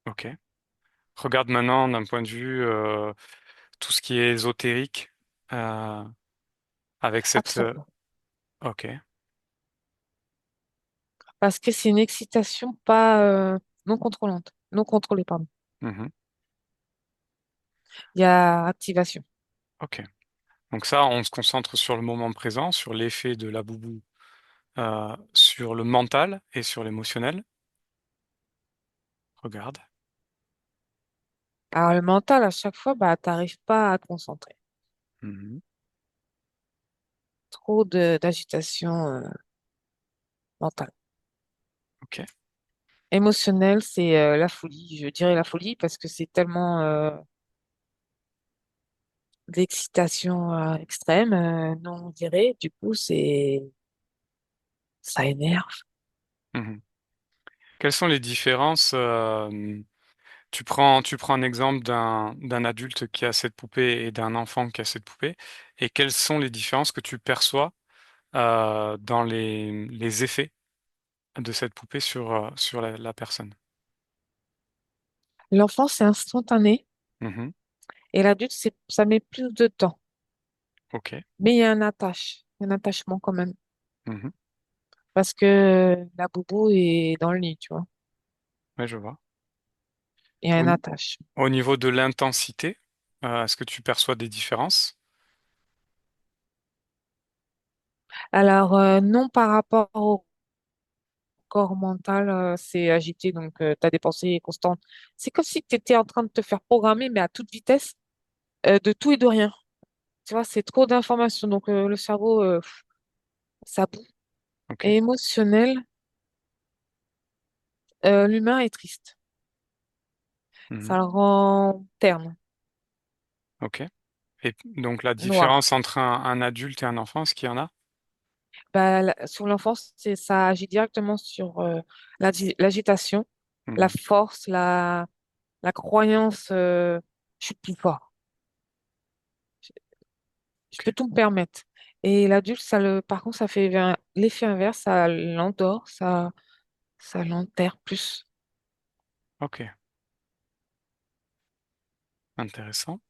[SPEAKER 1] ok. Regarde maintenant d'un point de vue tout ce qui est ésotérique euh, avec cette.
[SPEAKER 2] Absent.
[SPEAKER 1] Ok.
[SPEAKER 2] Parce que c'est une excitation pas non contrôlante. Non contrôlée, pardon.
[SPEAKER 1] Mhm.
[SPEAKER 2] Il y a activation.
[SPEAKER 1] Ok. Donc ça, on se concentre sur le moment présent, sur l'effet de la boubou sur le mental et sur l'émotionnel. Regarde.
[SPEAKER 2] Alors, le mental, à chaque fois, bah, t'arrives pas à te concentrer.
[SPEAKER 1] Mhm.
[SPEAKER 2] Trop d'agitation mentale.
[SPEAKER 1] Ok.
[SPEAKER 2] Émotionnelle, c'est la folie. Je dirais la folie parce que c'est tellement d'excitation extrême, non, on dirait. Du coup, ça énerve.
[SPEAKER 1] Mhm. Quelles sont les différences tu prends un exemple d'un adulte qui a cette poupée et d'un enfant qui a cette poupée, et quelles sont les différences que tu perçois dans les effets de cette poupée sur la personne?
[SPEAKER 2] L'enfant, c'est instantané
[SPEAKER 1] Mhm.
[SPEAKER 2] et l'adulte, ça met plus de temps.
[SPEAKER 1] Ok.
[SPEAKER 2] Mais il y a un attachement quand même.
[SPEAKER 1] Mhm.
[SPEAKER 2] Parce que la boubou est dans le lit, tu vois.
[SPEAKER 1] Ouais, je vois.
[SPEAKER 2] Il y a
[SPEAKER 1] Au,
[SPEAKER 2] un attachement.
[SPEAKER 1] au niveau de l'intensité, est-ce que tu perçois des différences?
[SPEAKER 2] Alors, non par rapport au corps mental, c'est agité, donc tu as des pensées constantes. C'est comme si tu étais en train de te faire programmer, mais à toute vitesse, de tout et de rien. Tu vois, c'est trop d'informations, donc le cerveau, ça boue.
[SPEAKER 1] Ok.
[SPEAKER 2] Et émotionnel, l'humain est triste.
[SPEAKER 1] Mhm.
[SPEAKER 2] Ça le rend terne,
[SPEAKER 1] Ok. Et donc la
[SPEAKER 2] noir.
[SPEAKER 1] différence entre un adulte et un enfant, est-ce qu'il y en a?
[SPEAKER 2] Bah, sur l'enfance, ça agit directement sur l'agitation, la
[SPEAKER 1] Mhm.
[SPEAKER 2] force, la croyance, je suis plus fort, je
[SPEAKER 1] Ok.
[SPEAKER 2] peux tout me permettre. Et l'adulte, par contre, ça fait l'effet inverse, ça l'endort, ça l'enterre plus.
[SPEAKER 1] Ok. Intéressant.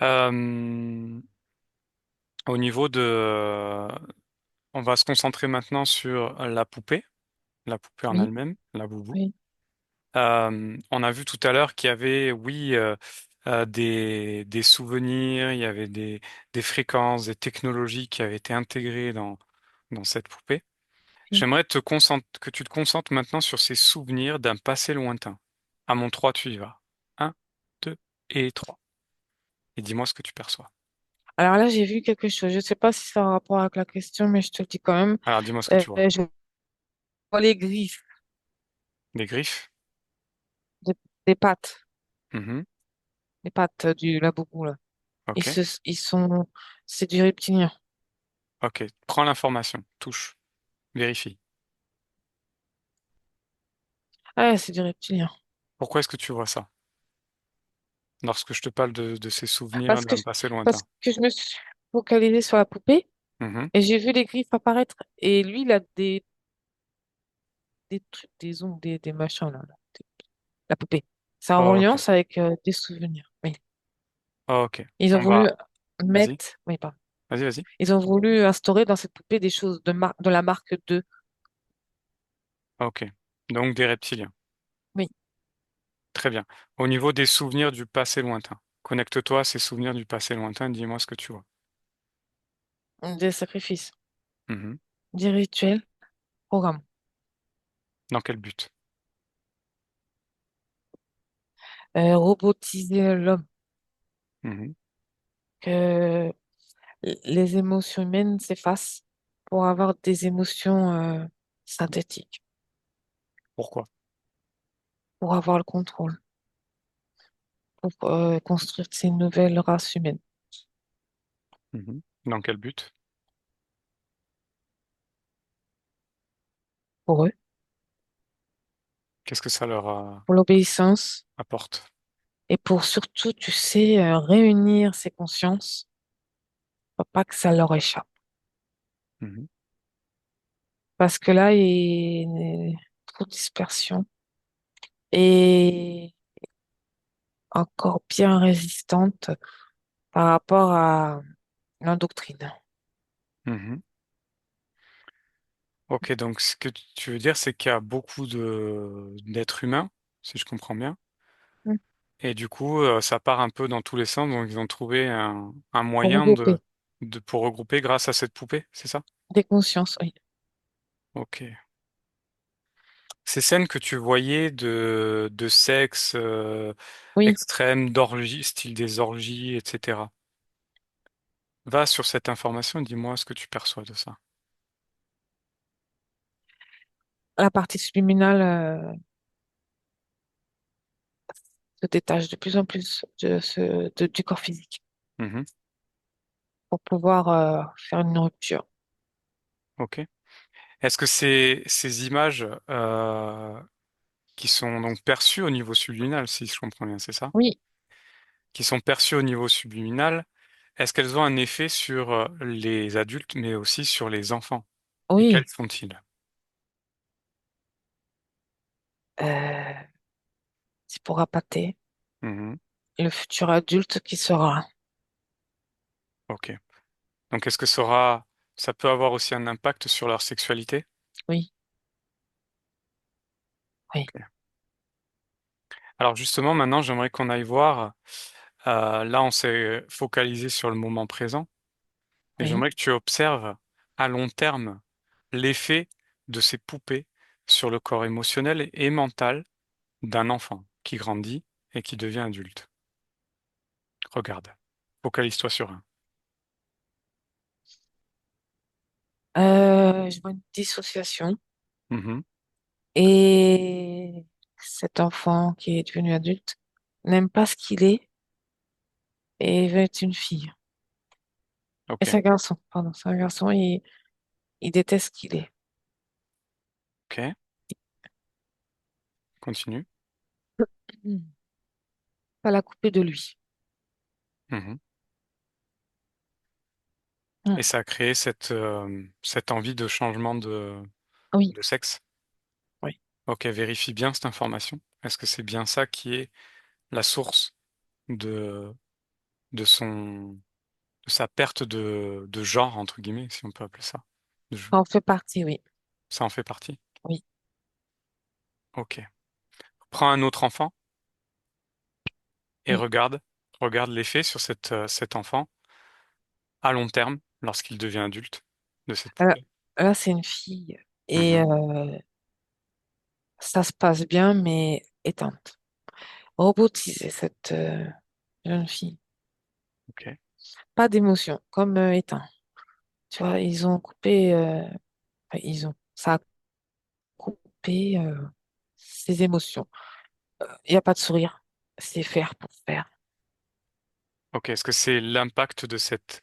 [SPEAKER 1] Euh, Au niveau on va se concentrer maintenant sur la poupée en
[SPEAKER 2] Oui,
[SPEAKER 1] elle-même, la boubou.
[SPEAKER 2] oui.
[SPEAKER 1] On a vu tout à l'heure qu'il y avait, oui, des souvenirs, il y avait des fréquences, des technologies qui avaient été intégrées dans cette poupée.
[SPEAKER 2] Oui.
[SPEAKER 1] J'aimerais que tu te concentres maintenant sur ces souvenirs d'un passé lointain. À mon 3, tu y vas. Un, 2 et 3. Et dis-moi ce que tu perçois.
[SPEAKER 2] Alors là, j'ai vu quelque chose. Je ne sais pas si ça a un rapport avec la question, mais je te le dis quand même.
[SPEAKER 1] Alors dis-moi ce que tu vois.
[SPEAKER 2] Je vois les griffes
[SPEAKER 1] Des griffes?
[SPEAKER 2] des, des pattes,
[SPEAKER 1] Mhm.
[SPEAKER 2] les pattes du labourou, là.
[SPEAKER 1] Ok.
[SPEAKER 2] Ils sont, c'est du reptilien.
[SPEAKER 1] Ok. Prends l'information. Touche. Vérifie.
[SPEAKER 2] Ah, c'est du reptilien.
[SPEAKER 1] Pourquoi est-ce que tu vois ça? Lorsque je te parle de ces souvenirs
[SPEAKER 2] Parce que,
[SPEAKER 1] d'un passé
[SPEAKER 2] parce
[SPEAKER 1] lointain.
[SPEAKER 2] que je me suis focalisée sur la poupée
[SPEAKER 1] Mhm.
[SPEAKER 2] et j'ai vu les griffes apparaître. Et lui, il a des trucs, des ongles, des machins, là. La poupée. C'est en
[SPEAKER 1] Ok.
[SPEAKER 2] reliance avec des souvenirs. Oui.
[SPEAKER 1] Ok.
[SPEAKER 2] Ils ont
[SPEAKER 1] On va.
[SPEAKER 2] voulu
[SPEAKER 1] Vas-y.
[SPEAKER 2] mettre, oui, pardon.
[SPEAKER 1] Vas-y, vas-y.
[SPEAKER 2] Ils ont voulu instaurer dans cette poupée des choses de la marque 2.
[SPEAKER 1] Ok. Donc des reptiliens.
[SPEAKER 2] Oui,
[SPEAKER 1] Très bien. Au niveau des souvenirs du passé lointain. Connecte-toi à ces souvenirs du passé lointain. Dis-moi ce que tu vois.
[SPEAKER 2] des sacrifices,
[SPEAKER 1] Mhm.
[SPEAKER 2] des rituels, programmes.
[SPEAKER 1] Dans quel but?
[SPEAKER 2] Robotiser l'homme,
[SPEAKER 1] Mhm.
[SPEAKER 2] que les émotions humaines s'effacent pour avoir des émotions synthétiques,
[SPEAKER 1] Pourquoi?
[SPEAKER 2] pour avoir le contrôle, pour construire ces nouvelles races humaines.
[SPEAKER 1] Mhm. Dans quel but?
[SPEAKER 2] Pour eux,
[SPEAKER 1] Qu'est-ce que ça leur
[SPEAKER 2] pour l'obéissance
[SPEAKER 1] apporte?
[SPEAKER 2] et pour surtout, tu sais, réunir ces consciences pour pas que ça leur échappe.
[SPEAKER 1] Mhm.
[SPEAKER 2] Parce que là, il y a trop de dispersion et encore bien résistante par rapport à l'endoctrine.
[SPEAKER 1] Mhm. Ok, donc ce que tu veux dire, c'est qu'il y a beaucoup d'êtres humains, si je comprends bien.
[SPEAKER 2] Mm.
[SPEAKER 1] Et du coup, ça part un peu dans tous les sens. Donc, ils ont trouvé un
[SPEAKER 2] Pour
[SPEAKER 1] moyen
[SPEAKER 2] regrouper
[SPEAKER 1] pour regrouper grâce à cette poupée, c'est ça?
[SPEAKER 2] des consciences, oui.
[SPEAKER 1] Ok. Ces scènes que tu voyais de sexe
[SPEAKER 2] Oui,
[SPEAKER 1] extrême, d'orgie, style des orgies, etc. Va sur cette information et dis-moi ce que tu perçois de ça.
[SPEAKER 2] la partie subliminale se détache de plus en plus du corps physique
[SPEAKER 1] Mhm.
[SPEAKER 2] pour pouvoir faire une rupture.
[SPEAKER 1] Ok. Est-ce que ces images qui sont donc perçues au niveau subliminal, si je comprends bien, c'est ça?
[SPEAKER 2] Oui,
[SPEAKER 1] Qui sont perçues au niveau subliminal, est-ce qu'elles ont un effet sur les adultes, mais aussi sur les enfants? Et quels
[SPEAKER 2] oui.
[SPEAKER 1] sont-ils?
[SPEAKER 2] Euh, c'est pour appâter
[SPEAKER 1] Mhm.
[SPEAKER 2] le futur adulte qui sera.
[SPEAKER 1] Ok. Donc est-ce que ça peut avoir aussi un impact sur leur sexualité?
[SPEAKER 2] Oui, oui,
[SPEAKER 1] Ok. Alors justement, maintenant, j'aimerais qu'on aille voir. Là, on s'est focalisé sur le moment présent, et
[SPEAKER 2] oui.
[SPEAKER 1] j'aimerais que tu observes à long terme l'effet de ces poupées sur le corps émotionnel et mental d'un enfant qui grandit et qui devient adulte. Regarde. Focalise-toi sur un.
[SPEAKER 2] Je vois une dissociation
[SPEAKER 1] Mhm.
[SPEAKER 2] et cet enfant qui est devenu adulte n'aime pas ce qu'il est et veut être une fille. Et
[SPEAKER 1] Ok.
[SPEAKER 2] c'est un garçon, pardon, c'est un garçon et il déteste ce qu'il est.
[SPEAKER 1] Ok. Continue.
[SPEAKER 2] Mm. Pas la couper de lui.
[SPEAKER 1] Mhm.
[SPEAKER 2] Mm.
[SPEAKER 1] Et ça a créé cette envie de changement
[SPEAKER 2] Oui,
[SPEAKER 1] de sexe.
[SPEAKER 2] oui.
[SPEAKER 1] Ok, vérifie bien cette information. Est-ce que c'est bien ça qui est la source de, de son, de sa perte de genre, entre guillemets, si on peut appeler ça?
[SPEAKER 2] Ça en fait partie, oui.
[SPEAKER 1] Ça en fait partie?
[SPEAKER 2] Oui,
[SPEAKER 1] Ok. Prends un autre enfant et
[SPEAKER 2] oui.
[SPEAKER 1] regarde l'effet sur cet enfant à long terme, lorsqu'il devient adulte, de cette
[SPEAKER 2] Là,
[SPEAKER 1] poupée.
[SPEAKER 2] là, c'est une fille. Et
[SPEAKER 1] Mhm.
[SPEAKER 2] ça se passe bien, mais éteinte. Robotisée, cette jeune fille.
[SPEAKER 1] Ok.
[SPEAKER 2] Pas d'émotion, comme éteint. Tu vois, ils ont coupé, enfin, ça a coupé ses émotions. Il n'y a pas de sourire. C'est faire pour faire.
[SPEAKER 1] Ok. Est-ce que c'est l'impact de cette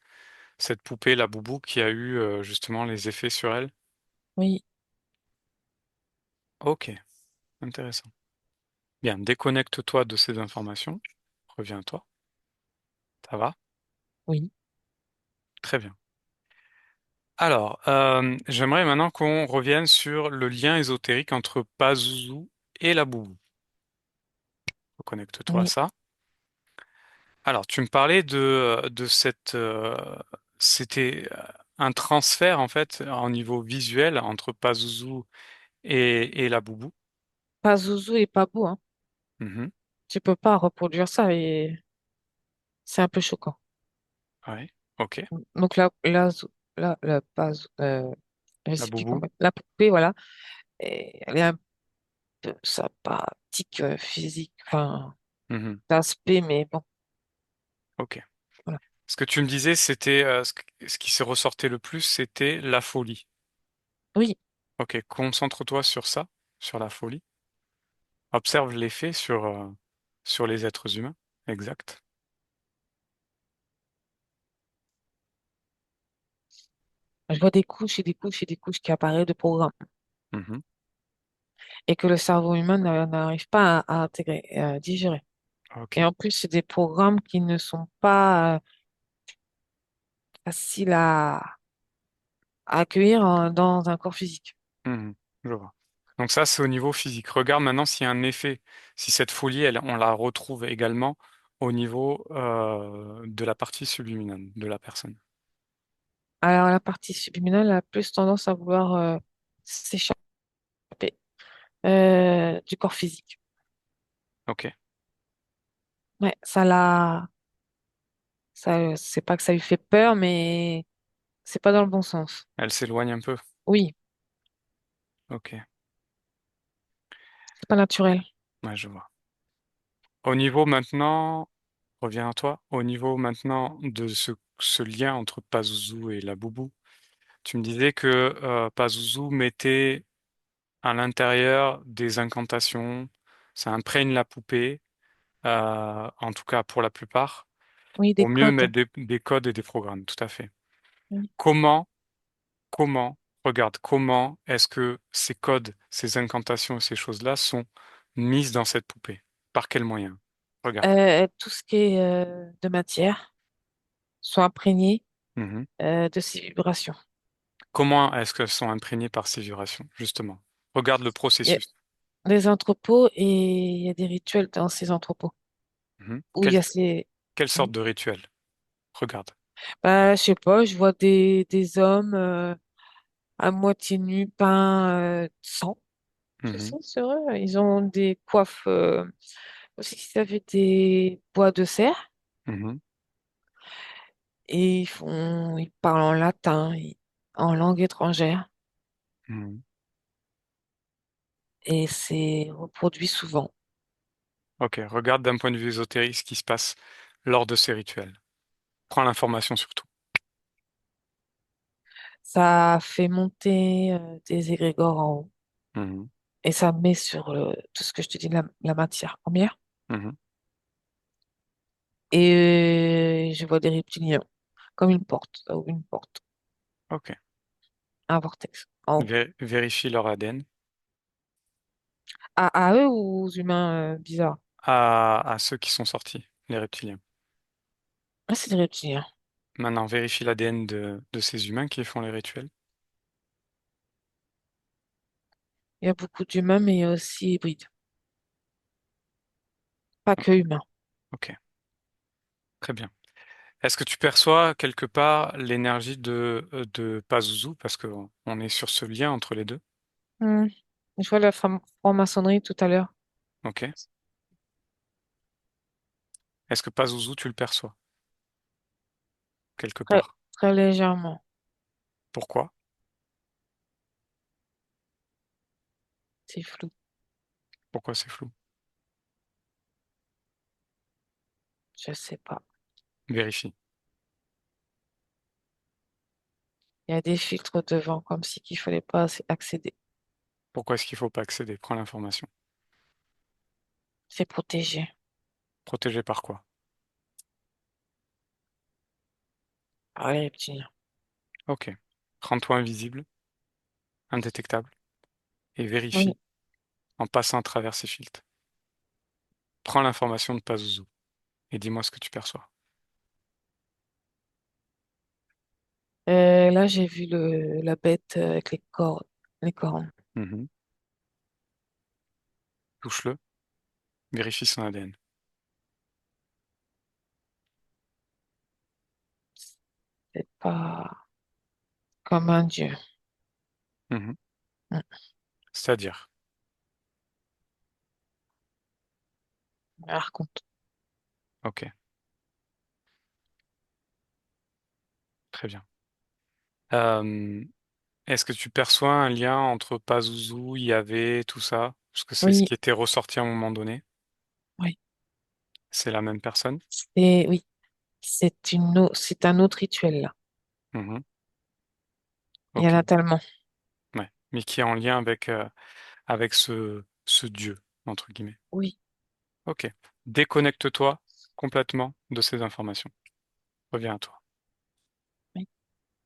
[SPEAKER 1] poupée, la Boubou, qui a eu justement les effets sur elle?
[SPEAKER 2] Oui,
[SPEAKER 1] Ok. Intéressant. Bien. Déconnecte-toi de ces informations. Reviens-toi. Ça va?
[SPEAKER 2] oui,
[SPEAKER 1] Très bien. Alors, j'aimerais maintenant qu'on revienne sur le lien ésotérique entre Pazuzu et la Boubou. Reconnecte-toi à
[SPEAKER 2] oui.
[SPEAKER 1] ça. Alors, tu me parlais de cette... c'était un transfert, en fait, au niveau visuel entre Pazuzu et la Boubou.
[SPEAKER 2] Pas Zouzou et pas Bou, hein.
[SPEAKER 1] Mhm.
[SPEAKER 2] Tu peux pas reproduire ça et c'est un peu choquant.
[SPEAKER 1] Ouais. Ok.
[SPEAKER 2] Donc pas, je
[SPEAKER 1] La
[SPEAKER 2] sais plus
[SPEAKER 1] Boubou.
[SPEAKER 2] comment, la poupée, voilà, elle est un peu sympathique, physique, enfin,
[SPEAKER 1] Mhm.
[SPEAKER 2] d'aspect, mais bon,
[SPEAKER 1] Ok.
[SPEAKER 2] voilà.
[SPEAKER 1] Ce que tu me disais, c'était ce qui se ressortait le plus, c'était la folie.
[SPEAKER 2] Oui,
[SPEAKER 1] Ok. Concentre-toi sur ça, sur la folie. Observe l'effet sur les êtres humains. Exact.
[SPEAKER 2] je vois des couches et des couches et des couches qui apparaissent de programmes
[SPEAKER 1] Mhm.
[SPEAKER 2] et que le cerveau humain n'arrive pas à intégrer, à digérer.
[SPEAKER 1] Ok.
[SPEAKER 2] Et en plus, c'est des programmes qui ne sont pas faciles à accueillir dans un corps physique.
[SPEAKER 1] Mhm. Je vois. Donc ça, c'est au niveau physique. Regarde maintenant s'il y a un effet, si cette folie, elle, on la retrouve également au niveau de la partie subliminale de la personne.
[SPEAKER 2] Alors, la partie subliminale a plus tendance à vouloir s'échapper du corps physique.
[SPEAKER 1] Ok.
[SPEAKER 2] Ouais, c'est pas que ça lui fait peur, mais c'est pas dans le bon sens.
[SPEAKER 1] Elle s'éloigne un peu.
[SPEAKER 2] Oui,
[SPEAKER 1] Ok.
[SPEAKER 2] c'est pas naturel.
[SPEAKER 1] Ouais, je vois. Au niveau maintenant, reviens à toi. Au niveau maintenant de ce lien entre Pazuzu et la Boubou, tu me disais que Pazuzu mettait à l'intérieur des incantations, ça imprègne la poupée, en tout cas pour la plupart,
[SPEAKER 2] Oui, des
[SPEAKER 1] pour mieux
[SPEAKER 2] codes.
[SPEAKER 1] mettre des codes et des programmes, tout à fait.
[SPEAKER 2] Oui.
[SPEAKER 1] Comment, regarde, comment est-ce que ces codes, ces incantations et ces choses-là sont mises dans cette poupée? Par quels moyens? Regarde.
[SPEAKER 2] Tout ce qui est de matière sont imprégnés
[SPEAKER 1] Mhm.
[SPEAKER 2] de ces vibrations.
[SPEAKER 1] Comment est-ce qu'elles sont imprégnées par ces vibrations, justement? Regarde le
[SPEAKER 2] Il y a
[SPEAKER 1] processus.
[SPEAKER 2] des entrepôts et il y a des rituels dans ces entrepôts
[SPEAKER 1] Mhm.
[SPEAKER 2] où il y a ces...
[SPEAKER 1] Quelle sorte
[SPEAKER 2] Oui.
[SPEAKER 1] de rituel? Regarde.
[SPEAKER 2] Bah, je sais pas, je vois des hommes à moitié nus, peints de sang. Tu
[SPEAKER 1] Mhm.
[SPEAKER 2] sais, c'est vrai. Ils ont des coiffes, aussi qu'ils avaient des bois de serre
[SPEAKER 1] Mhm.
[SPEAKER 2] et ils parlent en latin, en langue étrangère
[SPEAKER 1] Mhm.
[SPEAKER 2] et c'est reproduit souvent.
[SPEAKER 1] Ok, regarde d'un point de vue ésotérique ce qui se passe lors de ces rituels. Prends l'information surtout.
[SPEAKER 2] Ça fait monter des égrégores en haut
[SPEAKER 1] Mhm.
[SPEAKER 2] et ça met sur tout ce que je te dis, la matière première.
[SPEAKER 1] Mhm.
[SPEAKER 2] Et je vois des reptiliens, comme une porte, là où une porte,
[SPEAKER 1] Ok.
[SPEAKER 2] un vortex en haut.
[SPEAKER 1] Vérifie leur ADN.
[SPEAKER 2] À eux ou aux humains bizarres?
[SPEAKER 1] À ceux qui sont sortis, les reptiliens.
[SPEAKER 2] Ah, c'est des reptiliens.
[SPEAKER 1] Maintenant, vérifie l'ADN de ces humains qui font les rituels.
[SPEAKER 2] Il y a beaucoup d'humains, mais il y a aussi hybrides, pas que humains.
[SPEAKER 1] Ok, très bien. Est-ce que tu perçois quelque part l'énergie de Pazuzu? Parce qu'on on est sur ce lien entre les deux.
[SPEAKER 2] Hmm. Je vois la franc-maçonnerie tout à l'heure,
[SPEAKER 1] Ok. Est-ce que Pazuzu, tu le perçois quelque
[SPEAKER 2] très,
[SPEAKER 1] part?
[SPEAKER 2] très légèrement.
[SPEAKER 1] Pourquoi?
[SPEAKER 2] c'est flou.
[SPEAKER 1] Pourquoi c'est flou?
[SPEAKER 2] Je sais pas.
[SPEAKER 1] Vérifie.
[SPEAKER 2] Il y a des filtres devant, comme si qu'il fallait pas accéder.
[SPEAKER 1] Pourquoi est-ce qu'il faut pas accéder? Prends l'information.
[SPEAKER 2] C'est protégé.
[SPEAKER 1] Protégé par quoi?
[SPEAKER 2] Ah, les reptiliens.
[SPEAKER 1] Ok. Rends-toi invisible, indétectable, et
[SPEAKER 2] Oui.
[SPEAKER 1] vérifie en passant à travers ces filtres. Prends l'information de Pazuzu et dis-moi ce que tu perçois.
[SPEAKER 2] Là, j'ai vu la bête avec les cornes.
[SPEAKER 1] Mhm. Touche-le, vérifie son ADN.
[SPEAKER 2] C'est pas comme un dieu.
[SPEAKER 1] Mhm.
[SPEAKER 2] Mm.
[SPEAKER 1] C'est-à-dire,
[SPEAKER 2] Par contre,
[SPEAKER 1] ok, très bien. Euh, Est-ce que tu perçois un lien entre Pazuzu, Yahvé, tout ça? Parce que c'est ce
[SPEAKER 2] oui,
[SPEAKER 1] qui était ressorti à un moment donné.
[SPEAKER 2] oui.
[SPEAKER 1] C'est la même personne?
[SPEAKER 2] Et oui, c'est un autre rituel là.
[SPEAKER 1] Mhm.
[SPEAKER 2] Il y en
[SPEAKER 1] Ok,
[SPEAKER 2] a tellement.
[SPEAKER 1] ouais. Mais qui est en lien avec ce dieu, entre guillemets.
[SPEAKER 2] Oui,
[SPEAKER 1] Ok. Déconnecte-toi complètement de ces informations. Reviens à toi.
[SPEAKER 2] oui,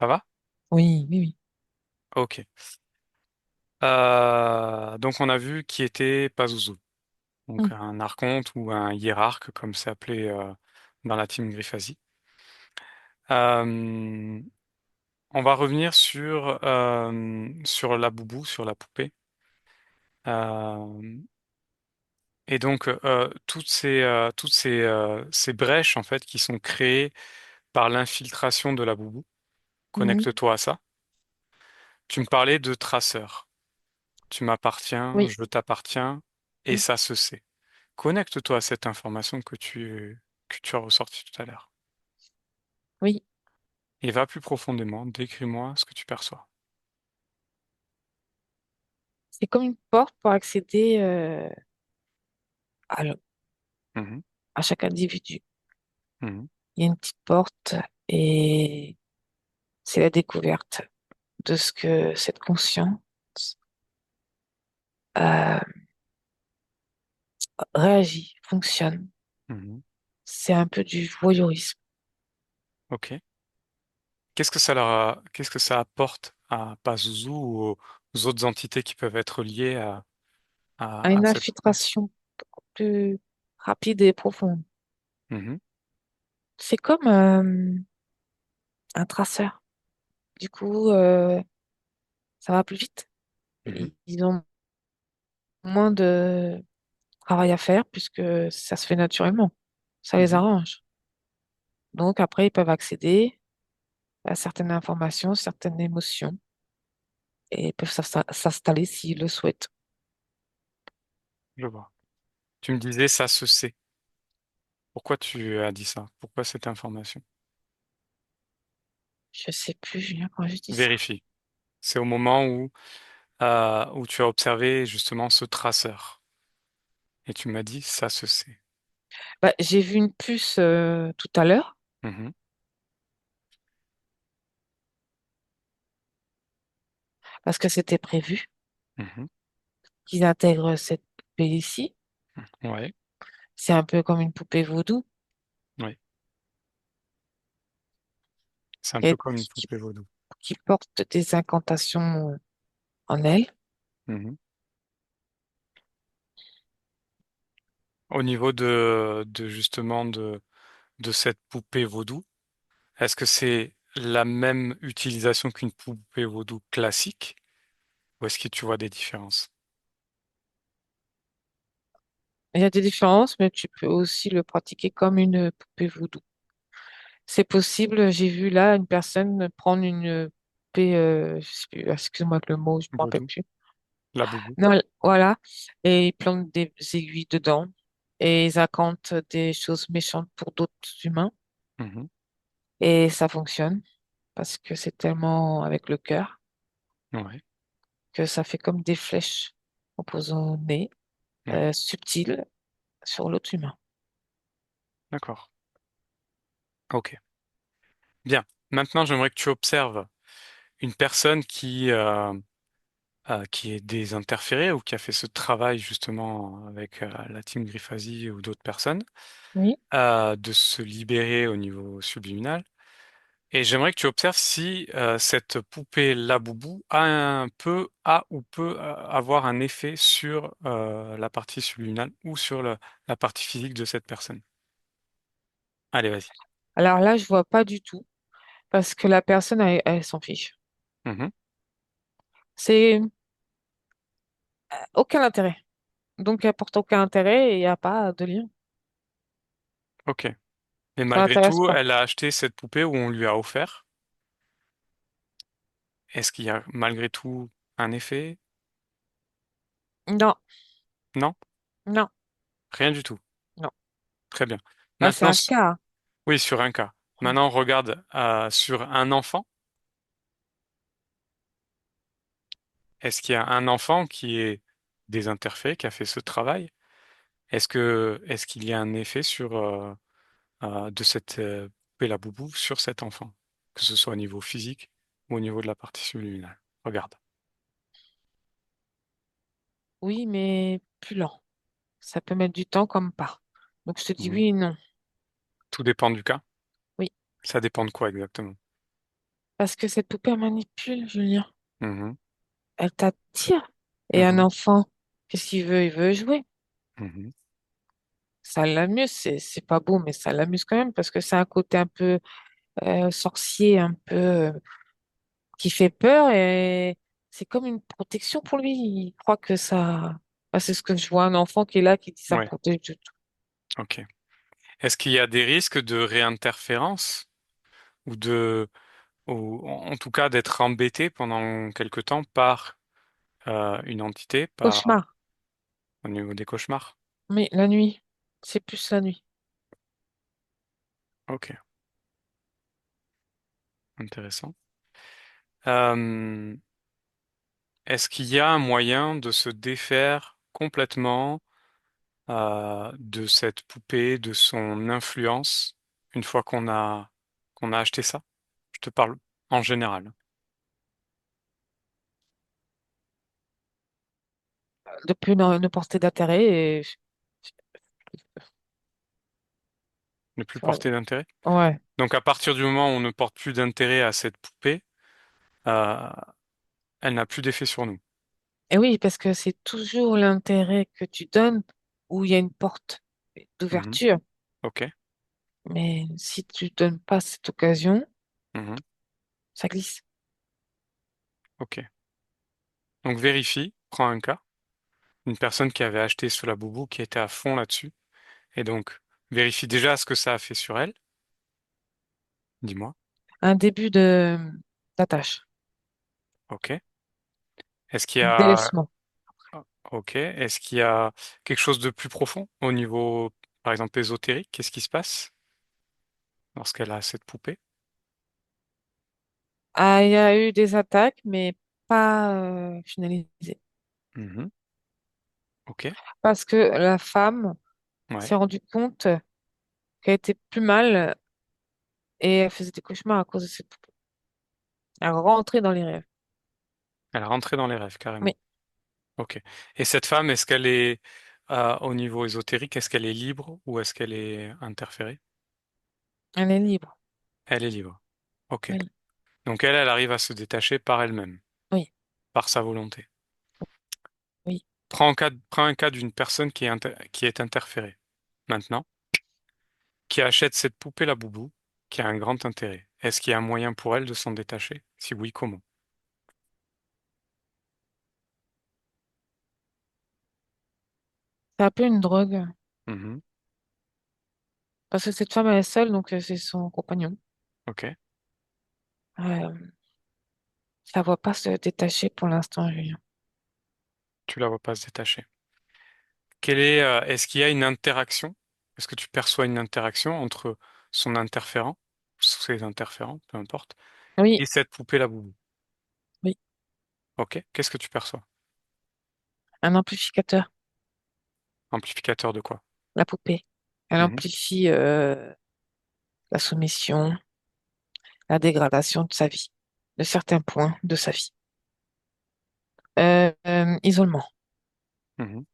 [SPEAKER 1] Ça va?
[SPEAKER 2] oui, oui, oui.
[SPEAKER 1] Ok. Donc on a vu qui était Pazuzu. Donc
[SPEAKER 2] Mm.
[SPEAKER 1] un archonte ou un hiérarque, comme c'est appelé dans la team Griffasie. Euh, on va revenir sur la boubou, sur la poupée. Euh, et donc ces brèches en fait qui sont créées par l'infiltration de la boubou.
[SPEAKER 2] Mhm.
[SPEAKER 1] Connecte-toi à ça. Tu me parlais de traceur. Tu m'appartiens,
[SPEAKER 2] Oui,
[SPEAKER 1] je t'appartiens, et
[SPEAKER 2] oui,
[SPEAKER 1] ça se sait. Connecte-toi à cette information que tu as ressortie tout à l'heure.
[SPEAKER 2] oui.
[SPEAKER 1] Et va plus profondément, décris-moi ce que tu perçois.
[SPEAKER 2] C'est comme une porte pour accéder
[SPEAKER 1] Mhm,
[SPEAKER 2] à chaque individu.
[SPEAKER 1] mhm,
[SPEAKER 2] Il y a une petite porte et c'est la découverte de ce que cette conscience euh, réagit, fonctionne.
[SPEAKER 1] mhm.
[SPEAKER 2] C'est un peu du voyeurisme.
[SPEAKER 1] Ok. Qu'est-ce que ça apporte à Pazuzu ou aux autres entités qui peuvent être liées
[SPEAKER 2] À
[SPEAKER 1] à
[SPEAKER 2] une
[SPEAKER 1] cette poupée?
[SPEAKER 2] infiltration plus rapide et profonde.
[SPEAKER 1] Mhm,
[SPEAKER 2] C'est comme un traceur. Du coup, ça va plus vite.
[SPEAKER 1] mhm,
[SPEAKER 2] Ils ont moins de travail à faire puisque ça se fait naturellement. Ça les
[SPEAKER 1] mhm.
[SPEAKER 2] arrange. Donc après, ils peuvent accéder à certaines informations, certaines émotions et peuvent s'installer s'ils le souhaitent.
[SPEAKER 1] Je vois. Tu me disais ça se sait. Pourquoi tu as dit ça? Pourquoi cette information?
[SPEAKER 2] Je sais plus, Julien, quand je dis ça.
[SPEAKER 1] Vérifie. C'est au moment où tu as observé justement ce traceur. Et tu m'as dit ça se sait.
[SPEAKER 2] Bah, j'ai vu une puce tout à l'heure
[SPEAKER 1] Mhm,
[SPEAKER 2] parce que c'était prévu
[SPEAKER 1] mhm.
[SPEAKER 2] qu'ils intègrent cette poupée ici.
[SPEAKER 1] Ouais,
[SPEAKER 2] C'est un peu comme une poupée vaudou
[SPEAKER 1] ouais. C'est un peu
[SPEAKER 2] et
[SPEAKER 1] comme une poupée vaudou.
[SPEAKER 2] qui porte des incantations en elle.
[SPEAKER 1] Mhm. Au niveau justement de cette poupée vaudou, est-ce que c'est la même utilisation qu'une poupée vaudou classique ou est-ce que tu vois des différences?
[SPEAKER 2] Il y a des différences, mais tu peux aussi le pratiquer comme une poupée vaudou. C'est possible, j'ai vu là une personne prendre une poupée, je sais plus, excuse-moi le mot, je ne me rappelle
[SPEAKER 1] Vaudou,
[SPEAKER 2] plus.
[SPEAKER 1] la boubou.
[SPEAKER 2] Non, voilà, et ils plantent des aiguilles dedans et ils incantent des choses méchantes pour d'autres humains
[SPEAKER 1] Mhm.
[SPEAKER 2] et ça fonctionne parce que c'est tellement avec le cœur
[SPEAKER 1] Ouais,
[SPEAKER 2] que ça fait comme des flèches. empoisonné,
[SPEAKER 1] Oui,
[SPEAKER 2] subtil sur l'autre humain.
[SPEAKER 1] d'accord. Ok. Bien. Maintenant, j'aimerais que tu observes une personne qui est désinterférée ou qui a fait ce travail justement avec la team Griffazi ou d'autres personnes,
[SPEAKER 2] Oui.
[SPEAKER 1] de se libérer au niveau subliminal. Et j'aimerais que tu observes si cette poupée Laboubou a ou peut avoir un effet sur la partie subliminale ou sur la partie physique de cette personne. Allez, vas-y.
[SPEAKER 2] Alors là, je vois pas du tout parce que la personne, elle s'en fiche.
[SPEAKER 1] Mhm.
[SPEAKER 2] C'est aucun intérêt. Donc, elle porte aucun intérêt et il n'y a pas de lien.
[SPEAKER 1] Ok. Mais
[SPEAKER 2] Ça
[SPEAKER 1] malgré
[SPEAKER 2] l'intéresse
[SPEAKER 1] tout,
[SPEAKER 2] pas.
[SPEAKER 1] elle a acheté cette poupée ou on lui a offert. Est-ce qu'il y a malgré tout un effet?
[SPEAKER 2] Non,
[SPEAKER 1] Non?
[SPEAKER 2] non,
[SPEAKER 1] Rien du tout.
[SPEAKER 2] non.
[SPEAKER 1] Très bien.
[SPEAKER 2] Là, c'est
[SPEAKER 1] Maintenant,
[SPEAKER 2] un cas.
[SPEAKER 1] oui, sur un cas.
[SPEAKER 2] Hein.
[SPEAKER 1] Maintenant, on regarde sur un enfant. Est-ce qu'il y a un enfant qui est désinterféré, qui a fait ce travail? Est-ce qu'il y a un effet sur de cette Bella Boubou sur cet enfant, que ce soit au niveau physique ou au niveau de la partie subliminale? Regarde.
[SPEAKER 2] Oui, mais plus lent. Ça peut mettre du temps comme pas. Donc, je te dis
[SPEAKER 1] Mhm.
[SPEAKER 2] oui et non.
[SPEAKER 1] Tout dépend du cas.
[SPEAKER 2] Oui.
[SPEAKER 1] Ça dépend de quoi exactement?
[SPEAKER 2] Parce que cette poupée elle manipule, Julien.
[SPEAKER 1] Mhm.
[SPEAKER 2] Elle t'attire. Et un
[SPEAKER 1] Mhm.
[SPEAKER 2] enfant, qu'est-ce qu'il veut? Il veut jouer.
[SPEAKER 1] Mhm.
[SPEAKER 2] Ça l'amuse. C'est pas beau, mais ça l'amuse quand même parce que c'est un côté un peu sorcier, un peu qui fait peur et c'est comme une protection pour lui. Il croit que ça. Enfin, c'est ce que je vois, un enfant qui est là, qui dit ça me
[SPEAKER 1] Ouais,
[SPEAKER 2] protège de tout.
[SPEAKER 1] ok. Est-ce qu'il y a des risques de réinterférence ou ou en tout cas d'être embêté pendant quelque temps par une entité,
[SPEAKER 2] Cauchemar.
[SPEAKER 1] au niveau des cauchemars?
[SPEAKER 2] Mais la nuit, c'est plus la nuit.
[SPEAKER 1] Ok, intéressant. Euh, Est-ce qu'il y a un moyen de se défaire complètement de cette poupée, de son influence, une fois qu'on a acheté ça? Je te parle en général.
[SPEAKER 2] De plus ne porter d'intérêt et
[SPEAKER 1] Ne plus
[SPEAKER 2] ouais.
[SPEAKER 1] porter d'intérêt.
[SPEAKER 2] Ouais.
[SPEAKER 1] Donc à partir du moment où on ne porte plus d'intérêt à cette poupée, euh, elle n'a plus d'effet sur nous.
[SPEAKER 2] Et oui, parce que c'est toujours l'intérêt que tu donnes où il y a une porte
[SPEAKER 1] Mhm.
[SPEAKER 2] d'ouverture.
[SPEAKER 1] Ok.
[SPEAKER 2] Mais si tu donnes pas cette occasion,
[SPEAKER 1] Mhm.
[SPEAKER 2] ça glisse.
[SPEAKER 1] Ok. Donc vérifie, prends un cas, une personne qui avait acheté sous la boubou, qui était à fond là-dessus, et donc vérifie déjà ce que ça a fait sur elle. Dis-moi.
[SPEAKER 2] Un début de d'attache,
[SPEAKER 1] Ok. Est-ce qu'il y a
[SPEAKER 2] délaissement.
[SPEAKER 1] Ok. Est-ce qu'il y a quelque chose de plus profond au niveau, par exemple, ésotérique? Qu'est-ce qui se passe lorsqu'elle a cette poupée?
[SPEAKER 2] Ah, il y a eu des attaques, mais pas finalisées.
[SPEAKER 1] Mhm. Ok.
[SPEAKER 2] Parce que la femme
[SPEAKER 1] Ouais.
[SPEAKER 2] s'est rendue compte qu'elle était plus mal et elle faisait des cauchemars à cause de cette poupée. Elle rentrait dans les rêves.
[SPEAKER 1] Elle est rentrée dans les rêves, carrément.
[SPEAKER 2] Oui,
[SPEAKER 1] Ok. Et cette femme, est-ce qu'elle est, au niveau ésotérique, est-ce qu'elle est libre ou est-ce qu'elle est interférée?
[SPEAKER 2] elle est libre.
[SPEAKER 1] Elle est libre. Ok.
[SPEAKER 2] Oui,
[SPEAKER 1] Donc elle arrive à se détacher par elle-même,
[SPEAKER 2] oui,
[SPEAKER 1] par sa volonté.
[SPEAKER 2] oui.
[SPEAKER 1] Prends un cas d'une personne qui est interférée. Maintenant, qui achète cette poupée la boubou, qui a un grand intérêt. Est-ce qu'il y a un moyen pour elle de s'en détacher? Si oui, comment?
[SPEAKER 2] C'est un peu une drogue.
[SPEAKER 1] Mhm.
[SPEAKER 2] Parce que cette femme, elle est seule, donc c'est son compagnon.
[SPEAKER 1] Ok.
[SPEAKER 2] Euh, je la vois pas se détacher pour l'instant, Julien.
[SPEAKER 1] Tu la vois pas se détacher. Est-ce qu'il y a une interaction? Est-ce que tu perçois une interaction entre son interférent, ses interférents, peu importe,
[SPEAKER 2] Oui,
[SPEAKER 1] et cette poupée la boubou?
[SPEAKER 2] oui.
[SPEAKER 1] Ok. Qu'est-ce que tu perçois?
[SPEAKER 2] Un amplificateur,
[SPEAKER 1] Amplificateur de quoi?
[SPEAKER 2] la poupée. Elle
[SPEAKER 1] Mhm,
[SPEAKER 2] amplifie la soumission, la dégradation de sa vie, de certains points de sa vie. Isolement.
[SPEAKER 1] mhm.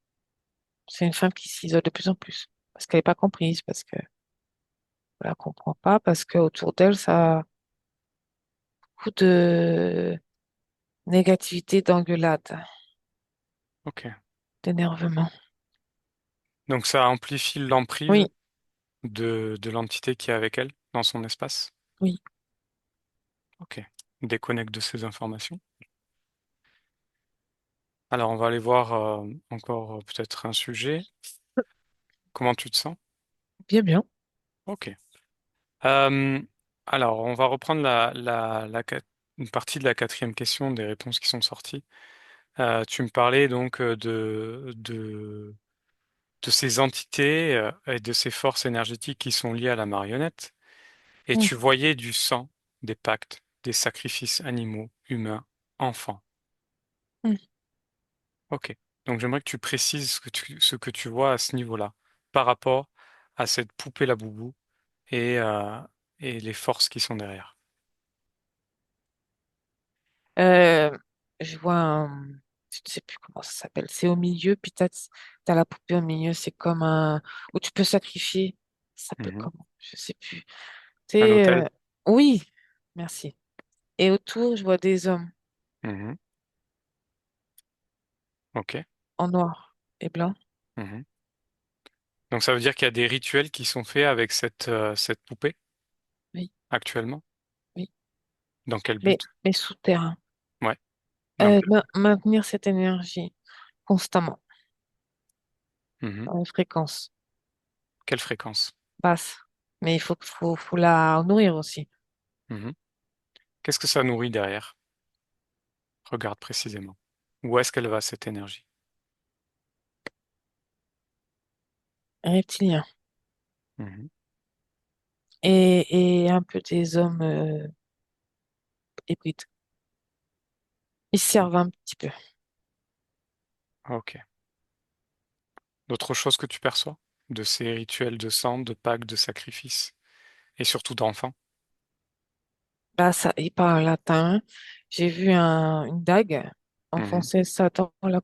[SPEAKER 2] C'est une femme qui s'isole de plus en plus parce qu'elle n'est pas comprise, parce que on la comprend pas, parce que autour d'elle, ça a beaucoup de négativité, d'engueulade,
[SPEAKER 1] Ok.
[SPEAKER 2] d'énervement.
[SPEAKER 1] Donc ça amplifie l'emprise
[SPEAKER 2] Oui,
[SPEAKER 1] de l'entité qui est avec elle dans son espace.
[SPEAKER 2] oui,
[SPEAKER 1] Ok. Déconnecte de ces informations. Alors on va aller voir encore peut-être un sujet. Comment tu te sens?
[SPEAKER 2] bien, bien.
[SPEAKER 1] Ok. Euh, alors on va reprendre une partie de la quatrième question des réponses qui sont sorties. Tu me parlais donc de ces entités et de ces forces énergétiques qui sont liées à la marionnette. Et
[SPEAKER 2] Mm,
[SPEAKER 1] tu voyais du sang, des pactes, des sacrifices animaux, humains, enfants.
[SPEAKER 2] mm.
[SPEAKER 1] Ok. Donc j'aimerais que tu précises ce que tu vois à ce niveau-là, par rapport à cette poupée la boubou et, euh, et les forces qui sont derrière.
[SPEAKER 2] Euh, je vois je ne sais plus comment ça s'appelle. C'est au milieu, puis t'as la poupée au milieu. C'est comme un où tu peux sacrifier. Ça s'appelle
[SPEAKER 1] Mhm.
[SPEAKER 2] comment? Je sais plus.
[SPEAKER 1] Un
[SPEAKER 2] C'est
[SPEAKER 1] hôtel.
[SPEAKER 2] oui, merci. Et autour, je vois des hommes
[SPEAKER 1] Mhm. Ok.
[SPEAKER 2] en noir et blanc.
[SPEAKER 1] Mhm. Donc ça veut dire qu'il y a des rituels qui sont faits avec cette poupée
[SPEAKER 2] Oui,
[SPEAKER 1] actuellement.
[SPEAKER 2] oui.
[SPEAKER 1] Dans quel
[SPEAKER 2] Mais
[SPEAKER 1] but?
[SPEAKER 2] souterrain.
[SPEAKER 1] Ouais. Dans quel...
[SPEAKER 2] Maintenir cette énergie constamment
[SPEAKER 1] Mhm.
[SPEAKER 2] dans une fréquence
[SPEAKER 1] Quelle fréquence?
[SPEAKER 2] basse. Mais il faut la nourrir aussi.
[SPEAKER 1] Mhm. Qu'est-ce que ça nourrit derrière? Regarde précisément. Où est-ce qu'elle va, cette énergie?
[SPEAKER 2] Reptilien.
[SPEAKER 1] Mhm.
[SPEAKER 2] Et un peu des hommes hybrides. Ils servent un petit peu.
[SPEAKER 1] Ok. D'autres choses que tu perçois de ces rituels de sang, de Pâques, de sacrifices et surtout d'enfants?
[SPEAKER 2] Là, ça, ils parlent latin. J'ai vu une dague
[SPEAKER 1] Mhm.
[SPEAKER 2] enfoncer ça dans la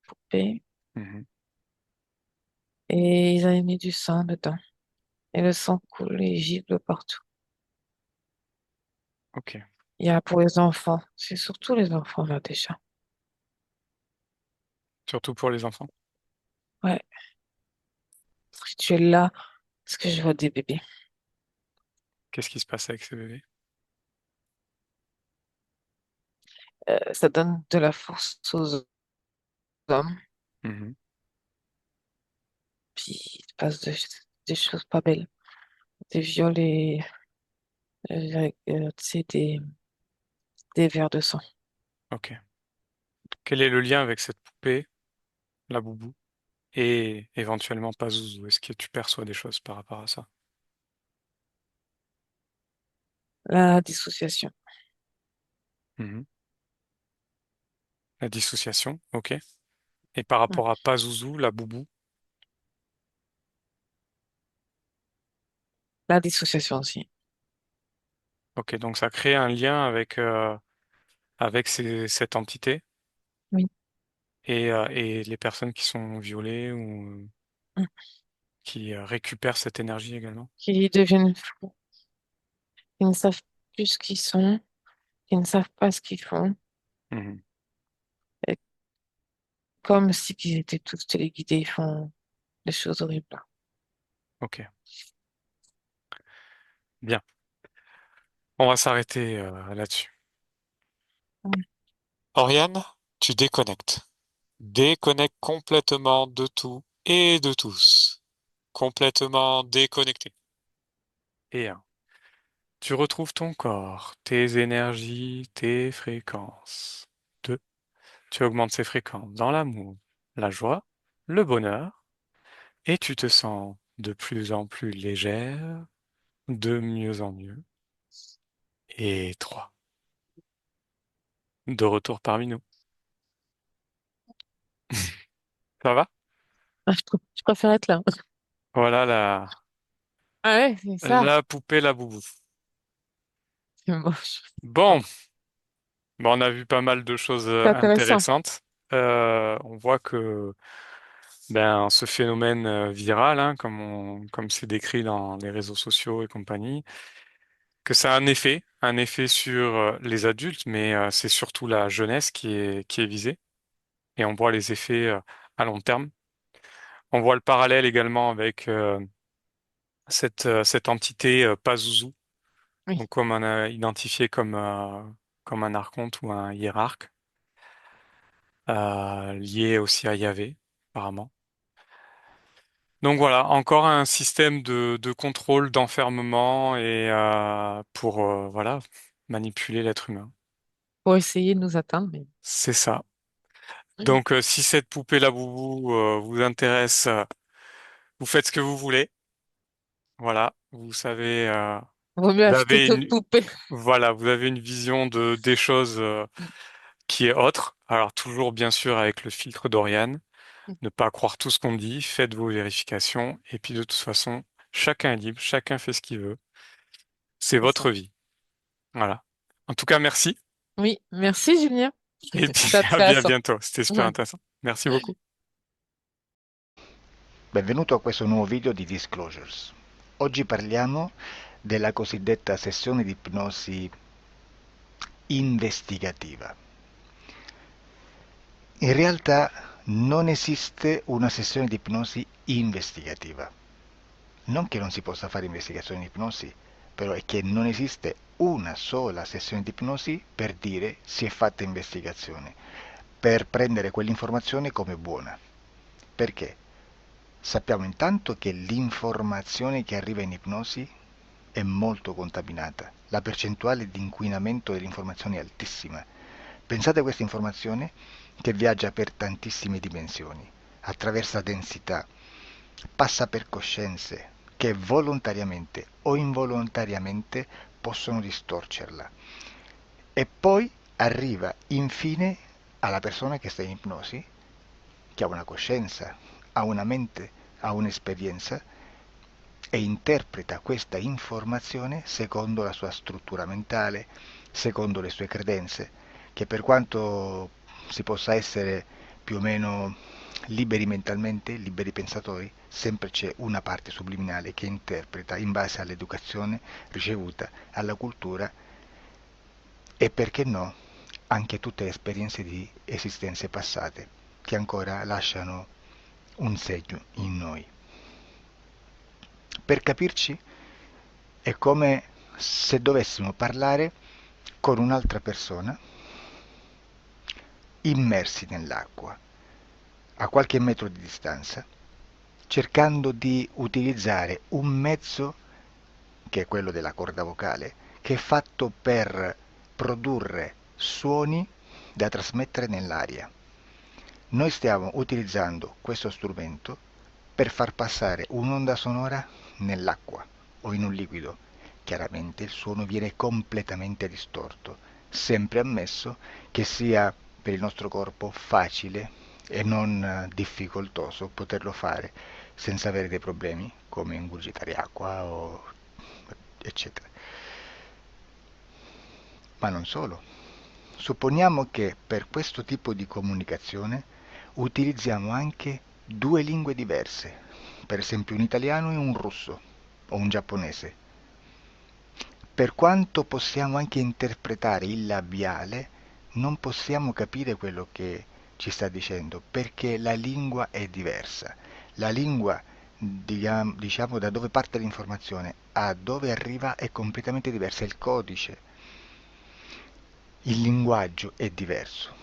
[SPEAKER 2] poupée
[SPEAKER 1] Mhm.
[SPEAKER 2] et ils avaient mis du sang dedans. Et le sang coule et gicle partout.
[SPEAKER 1] Ok.
[SPEAKER 2] Il y a pour les enfants. C'est surtout les enfants là déjà.
[SPEAKER 1] Surtout pour les enfants.
[SPEAKER 2] Ouais, ce rituel-là, parce que je vois des bébés.
[SPEAKER 1] Qu'est-ce qui se passe avec ces bébés?
[SPEAKER 2] Ça donne de la force aux hommes.
[SPEAKER 1] Mhm.
[SPEAKER 2] Puis il se passe des choses pas belles. Des viols et tu sais, des vers de sang.
[SPEAKER 1] Ok. Quel est le lien avec cette poupée, la boubou, et éventuellement Pazuzu? Est-ce que tu perçois des choses par rapport à ça?
[SPEAKER 2] La dissociation.
[SPEAKER 1] Mhm. La dissociation, ok. Et par
[SPEAKER 2] Mm.
[SPEAKER 1] rapport à Pazuzu, la boubou,
[SPEAKER 2] La dissociation aussi.
[SPEAKER 1] ok. Donc ça crée un lien avec cette entité
[SPEAKER 2] Oui.
[SPEAKER 1] et les personnes qui sont violées ou
[SPEAKER 2] Mm.
[SPEAKER 1] qui récupèrent cette énergie également.
[SPEAKER 2] Qui deviennent fous, qui ne savent plus ce qu'ils sont, qui ne savent pas ce qu'ils font,
[SPEAKER 1] Mhm.
[SPEAKER 2] et comme si qu'ils étaient tous téléguidés, ils font des choses horribles.
[SPEAKER 1] Ok, bien. On va s'arrêter là-dessus.
[SPEAKER 2] Mm.
[SPEAKER 1] Oriane, tu déconnectes. Déconnecte complètement de tout et de tous. Complètement déconnecté. Et un. Tu retrouves ton corps, tes énergies, tes fréquences. 2. Tu augmentes ces fréquences dans l'amour, la joie, le bonheur, et tu te sens de plus en plus légère, de mieux en mieux. Et 3. De retour parmi nous. Ça va?
[SPEAKER 2] Je préfère être là.
[SPEAKER 1] Voilà
[SPEAKER 2] Ah ouais, c'est ça.
[SPEAKER 1] la poupée, la boubou.
[SPEAKER 2] C'est moche.
[SPEAKER 1] Bon, bon, on a vu pas mal de choses
[SPEAKER 2] C'est intéressant.
[SPEAKER 1] intéressantes. On voit que ben, ce phénomène viral, hein, comme c'est décrit dans les réseaux sociaux et compagnie, que ça a un effet sur les adultes, mais c'est surtout la jeunesse qui est visée. Et on voit les effets à long terme. On voit le parallèle également avec cette entité Pazuzu,
[SPEAKER 2] Oui,
[SPEAKER 1] donc comme on a identifié comme un archonte ou un hiérarque, lié aussi à Yahvé, apparemment. Donc voilà, encore un système de contrôle, d'enfermement et pour voilà manipuler l'être humain.
[SPEAKER 2] pour essayer de nous atteindre. Mais...
[SPEAKER 1] C'est ça. Donc si cette poupée la boubou vous intéresse, vous faites ce que vous voulez. Voilà, vous savez,
[SPEAKER 2] Vaut mieux
[SPEAKER 1] vous
[SPEAKER 2] acheter
[SPEAKER 1] avez
[SPEAKER 2] que
[SPEAKER 1] une
[SPEAKER 2] poupée.
[SPEAKER 1] voilà, vous avez une vision de des choses qui est autre. Alors toujours bien sûr avec le filtre d'Oriane. Ne pas croire tout ce qu'on dit, faites vos vérifications, et puis de toute façon, chacun est libre, chacun fait ce qu'il veut. C'est
[SPEAKER 2] C'est ça.
[SPEAKER 1] votre vie. Voilà. En tout cas, merci,
[SPEAKER 2] Oui, merci Julien.
[SPEAKER 1] et
[SPEAKER 2] C'était
[SPEAKER 1] puis
[SPEAKER 2] très
[SPEAKER 1] à bien
[SPEAKER 2] intéressant.
[SPEAKER 1] bientôt. C'était super intéressant. Merci beaucoup.
[SPEAKER 3] Benvenuto a questo nuovo video di Disclosures. Oggi parliamo della cosiddetta sessione di ipnosi investigativa. In realtà non esiste una sessione di ipnosi investigativa. Non che non si possa fare investigazione di ipnosi, però è che non esiste una sola sessione di ipnosi per dire si è fatta investigazione, per prendere quell'informazione come buona. Perché? Sappiamo intanto che l'informazione che arriva in ipnosi è molto contaminata, la percentuale di inquinamento dell'informazione è altissima. Pensate a questa informazione che viaggia per tantissime dimensioni, attraversa densità, passa per coscienze che volontariamente o involontariamente possono distorcerla e poi arriva infine alla persona che sta in ipnosi, che ha una coscienza, ha una mente, ha un'esperienza e interpreta questa informazione secondo la sua struttura mentale, secondo le sue credenze, che per quanto si possa essere più o meno liberi mentalmente, liberi pensatori, sempre c'è una parte subliminale che interpreta in base all'educazione ricevuta, alla cultura e perché no anche tutte le esperienze di esistenze passate che ancora lasciano un segno in noi. Per capirci, è come se dovessimo parlare con un'altra persona immersi nell'acqua, a qualche metro di distanza, cercando di utilizzare un mezzo, che è quello della corda vocale, che è fatto per produrre suoni da trasmettere nell'aria. Noi stiamo utilizzando questo strumento per far passare un'onda sonora nell'acqua o in un liquido. Chiaramente il suono viene completamente distorto, sempre ammesso che sia per il nostro corpo facile e non difficoltoso poterlo fare senza avere dei problemi come ingurgitare acqua o eccetera. Ma non solo. Supponiamo che per questo tipo di comunicazione utilizziamo anche due lingue diverse, per esempio un italiano e un russo o un giapponese. Per quanto possiamo anche interpretare il labiale, non possiamo capire quello che ci sta dicendo perché la lingua è diversa. La lingua, diciamo, da dove parte l'informazione a dove arriva è completamente diversa, il codice, il linguaggio è diverso,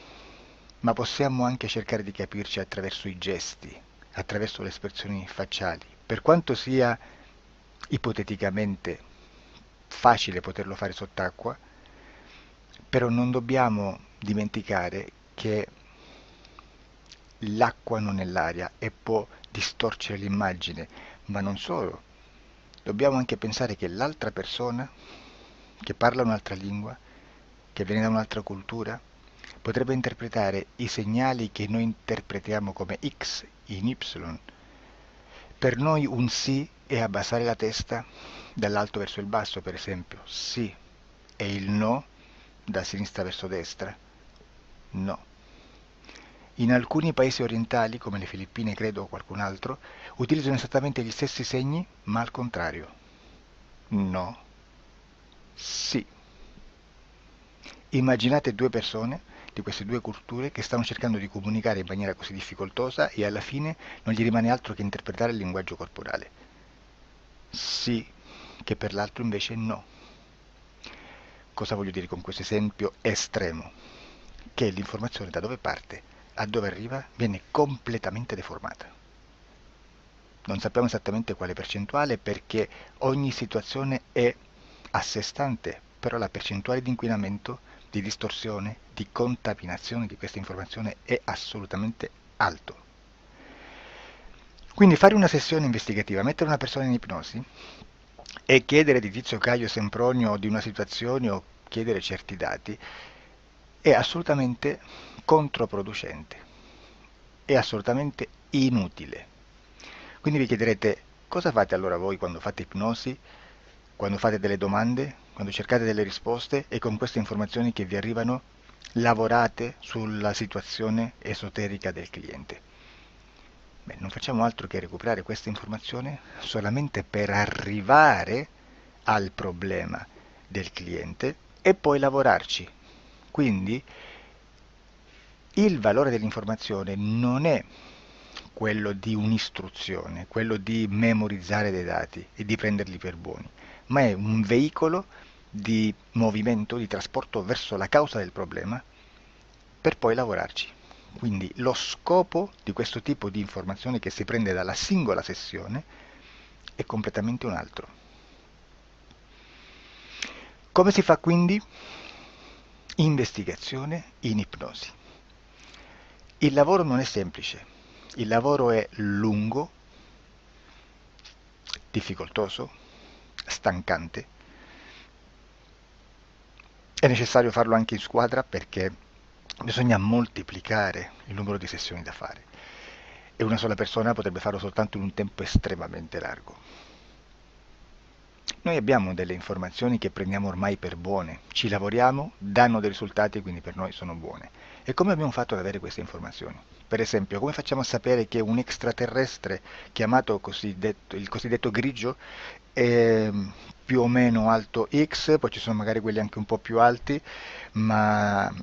[SPEAKER 3] ma possiamo anche cercare di capirci attraverso i gesti, attraverso le espressioni facciali. Per quanto sia ipoteticamente facile poterlo fare sott'acqua, però non dobbiamo dimenticare che l'acqua non è l'aria e può distorcere l'immagine, ma non solo. Dobbiamo anche pensare che l'altra persona, che parla un'altra lingua, che viene da un'altra cultura, potrebbe interpretare i segnali che noi interpretiamo come X in Y. Per noi un sì è abbassare la testa dall'alto verso il basso, per esempio, sì, e il no da sinistra verso destra, no. In alcuni paesi orientali, come le Filippine credo o qualcun altro, utilizzano esattamente gli stessi segni, ma al contrario. No, sì. Immaginate due persone di queste due culture che stanno cercando di comunicare in maniera così difficoltosa e alla fine non gli rimane altro che interpretare il linguaggio corporale. Sì, che per l'altro invece no. Cosa voglio dire con questo esempio estremo? Che l'informazione da dove parte a dove arriva viene completamente deformata. Non sappiamo esattamente quale percentuale perché ogni situazione è a sé stante, però la percentuale di inquinamento, di distorsione, di contaminazione di questa informazione è assolutamente alto. Quindi fare una sessione investigativa, mettere una persona in ipnosi e chiedere di Tizio Caio Sempronio di una situazione o chiedere certi dati è assolutamente controproducente, è assolutamente inutile. Quindi vi chiederete cosa fate allora voi quando fate ipnosi, quando fate delle domande, quando cercate delle risposte e con queste informazioni che vi arrivano lavorate sulla situazione esoterica del cliente. Beh, non facciamo altro che recuperare questa informazione solamente per arrivare al problema del cliente e poi lavorarci. Quindi il valore dell'informazione non è quello di un'istruzione, quello di memorizzare dei dati e di prenderli per buoni, ma è un veicolo di movimento, di trasporto verso la causa del problema per poi lavorarci. Quindi lo scopo di questo tipo di informazione che si prende dalla singola sessione è completamente un altro. Come si fa quindi? Investigazione in ipnosi. Il lavoro non è semplice, il lavoro è lungo, difficoltoso, stancante. È necessario farlo anche in squadra perché bisogna moltiplicare il numero di sessioni da fare e una sola persona potrebbe farlo soltanto in un tempo estremamente largo. Noi abbiamo delle informazioni che prendiamo ormai per buone, ci lavoriamo, danno dei risultati e quindi per noi sono buone. E come abbiamo fatto ad avere queste informazioni? Per esempio, come facciamo a sapere che un extraterrestre chiamato il cosiddetto grigio è più o meno alto X, poi ci sono magari quelli anche un po' più alti, ma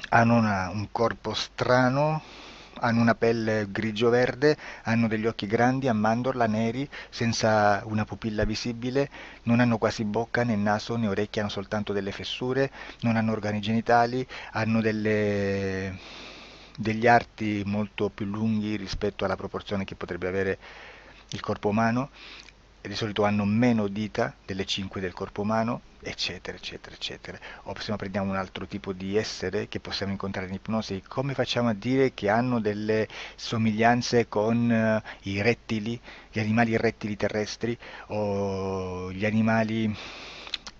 [SPEAKER 3] hanno un corpo strano, hanno una pelle grigio-verde, hanno degli occhi grandi a mandorla, neri, senza una pupilla visibile, non hanno quasi bocca né naso né orecchie, hanno soltanto delle fessure, non hanno organi genitali, hanno degli arti molto più lunghi rispetto alla proporzione che potrebbe avere il corpo umano, e di solito hanno meno dita delle 5 del corpo umano, eccetera, eccetera, eccetera. O se no prendiamo un altro tipo di essere che possiamo incontrare in ipnosi, come facciamo a dire che hanno delle somiglianze con i rettili, gli animali rettili terrestri o gli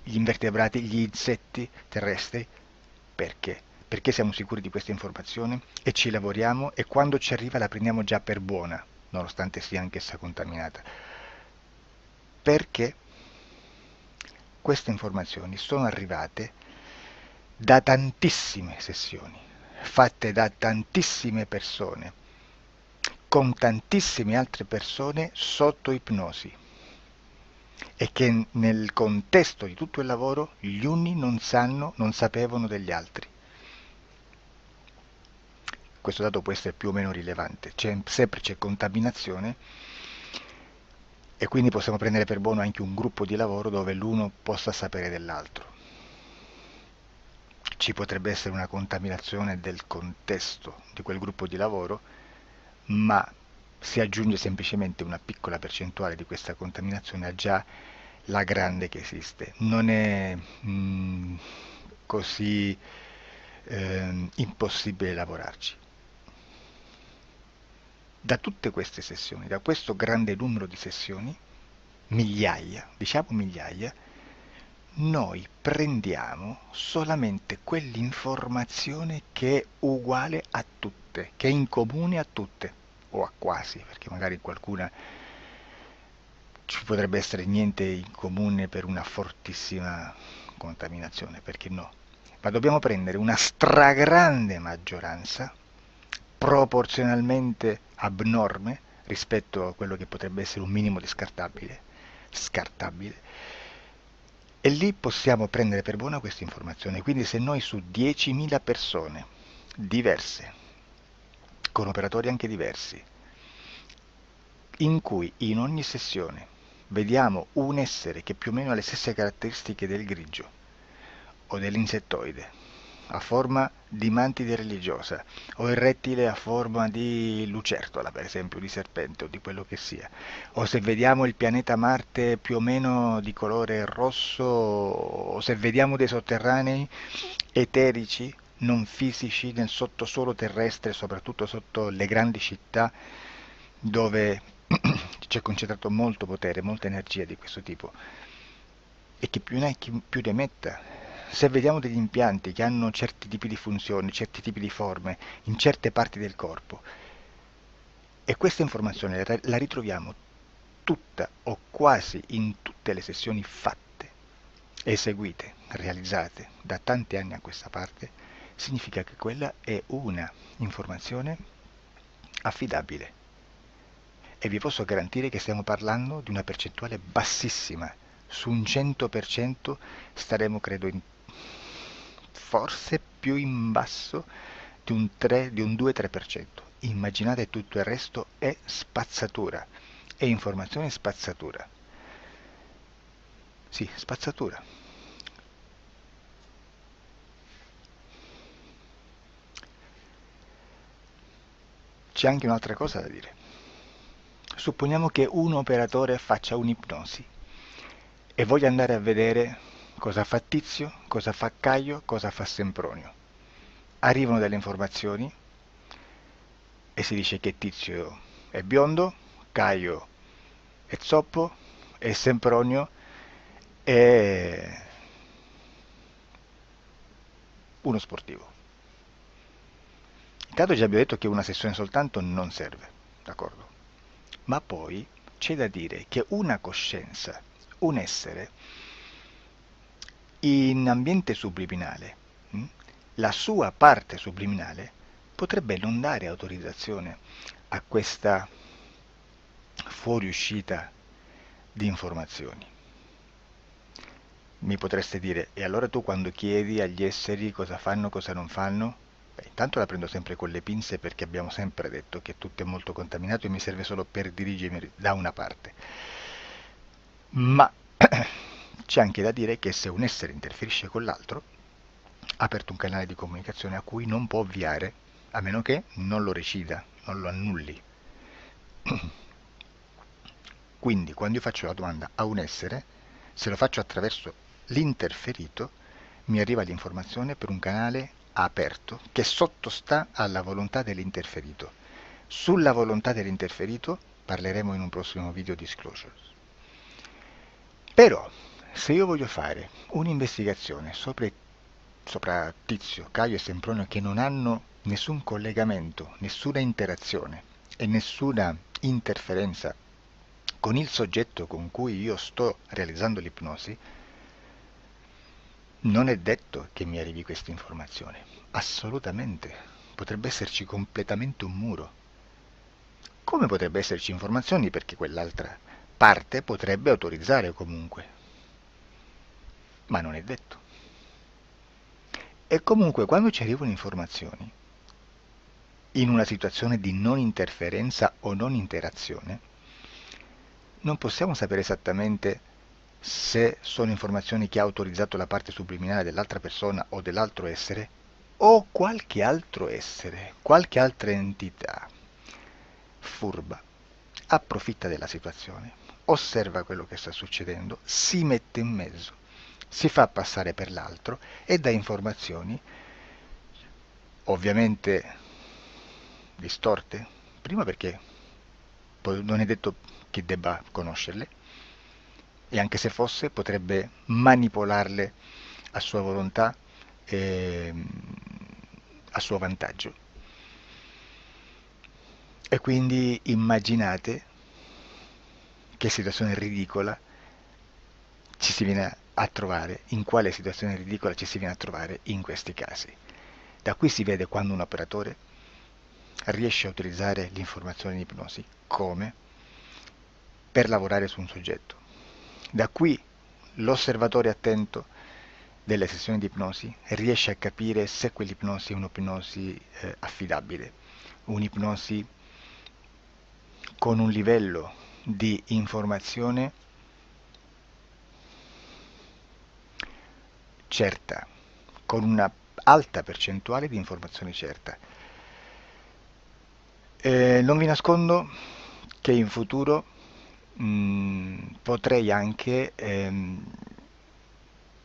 [SPEAKER 3] invertebrati, gli insetti terrestri? Perché? Perché siamo sicuri di questa informazione e ci lavoriamo e quando ci arriva la prendiamo già per buona, nonostante sia anch'essa contaminata. Perché queste informazioni sono arrivate da tantissime sessioni, fatte da tantissime persone, con tantissime altre persone sotto ipnosi e che nel contesto di tutto il lavoro gli uni non sapevano degli altri. Questo dato può essere più o meno rilevante, sempre c'è contaminazione e quindi possiamo prendere per buono anche un gruppo di lavoro dove l'uno possa sapere dell'altro. Ci potrebbe essere una contaminazione del contesto di quel gruppo di lavoro, ma si aggiunge semplicemente una piccola percentuale di questa contaminazione a già la grande che esiste. Non è così impossibile lavorarci. Da tutte queste sessioni, da questo grande numero di sessioni, migliaia, diciamo migliaia, noi prendiamo solamente quell'informazione che è uguale a tutte, che è in comune a tutte, o a quasi, perché magari qualcuna ci potrebbe essere niente in comune per una fortissima contaminazione, perché no? Ma dobbiamo prendere una stragrande maggioranza, proporzionalmente abnorme rispetto a quello che potrebbe essere un minimo di scartabile, e lì possiamo prendere per buona questa informazione. Quindi se noi su 10.000 persone diverse, con operatori anche diversi, in cui in ogni sessione vediamo un essere che più o meno ha le stesse caratteristiche del grigio o dell'insettoide, a forma di mantide religiosa, o il rettile a forma di lucertola, per esempio, di serpente o di quello che sia, o se vediamo il pianeta Marte più o meno di colore rosso, o se vediamo dei sotterranei eterici, non fisici, nel sottosuolo terrestre, soprattutto sotto le grandi città, dove c'è concentrato molto potere, molta energia di questo tipo, e che più ne hai più ne metta. Se vediamo degli impianti che hanno certi tipi di funzioni, certi tipi di forme in certe parti del corpo, e questa informazione la ritroviamo tutta o quasi in tutte le sessioni fatte, eseguite, realizzate da tanti anni a questa parte, significa che quella è una informazione affidabile. E vi posso garantire che stiamo parlando di una percentuale bassissima. Su un 100% staremo, credo, forse più in basso di un 3, di un 2-3%. Immaginate, tutto il resto è spazzatura, è informazione spazzatura. Sì, spazzatura. C'è anche un'altra cosa da dire. Supponiamo che un operatore faccia un'ipnosi e voglia andare a vedere cosa fa Tizio, cosa fa Caio, cosa fa Sempronio. Arrivano delle informazioni e si dice che Tizio è biondo, Caio è zoppo e Sempronio è uno sportivo. Intanto già abbiamo detto che una sessione soltanto non serve, d'accordo? Ma poi c'è da dire che una coscienza, un essere, in ambiente subliminale, la sua parte subliminale potrebbe non dare autorizzazione a questa fuoriuscita di informazioni. Mi potreste dire, e allora tu quando chiedi agli esseri cosa fanno, cosa non fanno? Beh, intanto la prendo sempre con le pinze, perché abbiamo sempre detto che tutto è molto contaminato e mi serve solo per dirigermi da una parte. Ma c'è anche da dire che se un essere interferisce con l'altro, ha aperto un canale di comunicazione a cui non può ovviare, a meno che non lo recida, non lo annulli. Quindi quando io faccio la domanda a un essere, se lo faccio attraverso l'interferito, mi arriva l'informazione per un canale aperto che sottostà alla volontà dell'interferito. Sulla volontà dell'interferito parleremo in un prossimo video disclosures. Però, se io voglio fare un'investigazione sopra Tizio, Caio e Sempronio, che non hanno nessun collegamento, nessuna interazione e nessuna interferenza con il soggetto con cui io sto realizzando l'ipnosi, non è detto che mi arrivi questa informazione. Assolutamente. Potrebbe esserci completamente un muro. Come potrebbe esserci informazioni, perché quell'altra parte potrebbe autorizzare comunque. Ma non è detto. E comunque quando ci arrivano informazioni, in una situazione di non interferenza o non interazione, non possiamo sapere esattamente se sono informazioni che ha autorizzato la parte subliminale dell'altra persona o dell'altro essere, o qualche altro essere, qualche altra entità furba approfitta della situazione, osserva quello che sta succedendo, si mette in mezzo, si fa passare per l'altro e dà informazioni ovviamente distorte, prima perché non è detto che debba conoscerle, e anche se fosse potrebbe manipolarle a sua volontà e a suo vantaggio. E quindi immaginate che situazione ridicola ci si viene a trovare, in quale situazione ridicola ci si viene a trovare in questi casi. Da qui si vede quando un operatore riesce a utilizzare l'informazione in ipnosi come per lavorare su un soggetto. Da qui l'osservatore attento delle sessioni di ipnosi riesce a capire se quell'ipnosi è un'ipnosi affidabile, un'ipnosi con un livello di informazione certa, con una alta percentuale di informazione certa. Non vi nascondo che in futuro potrei anche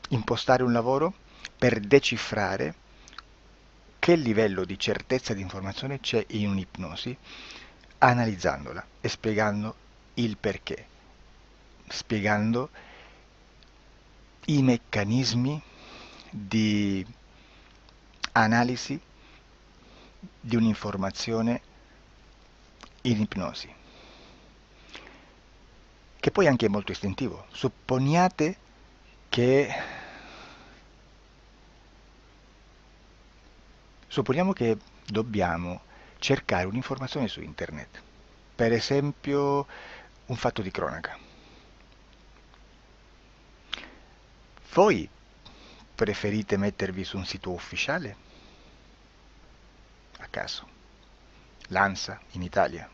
[SPEAKER 3] impostare un lavoro per decifrare che livello di certezza di informazione c'è in un'ipnosi, analizzandola e spiegando il perché, spiegando i meccanismi di analisi di un'informazione in ipnosi, che poi anche è molto istintivo. Che Supponiamo che dobbiamo cercare un'informazione su internet, per esempio un fatto di cronaca. Voi preferite mettervi su un sito ufficiale? A caso. L'ANSA in Italia,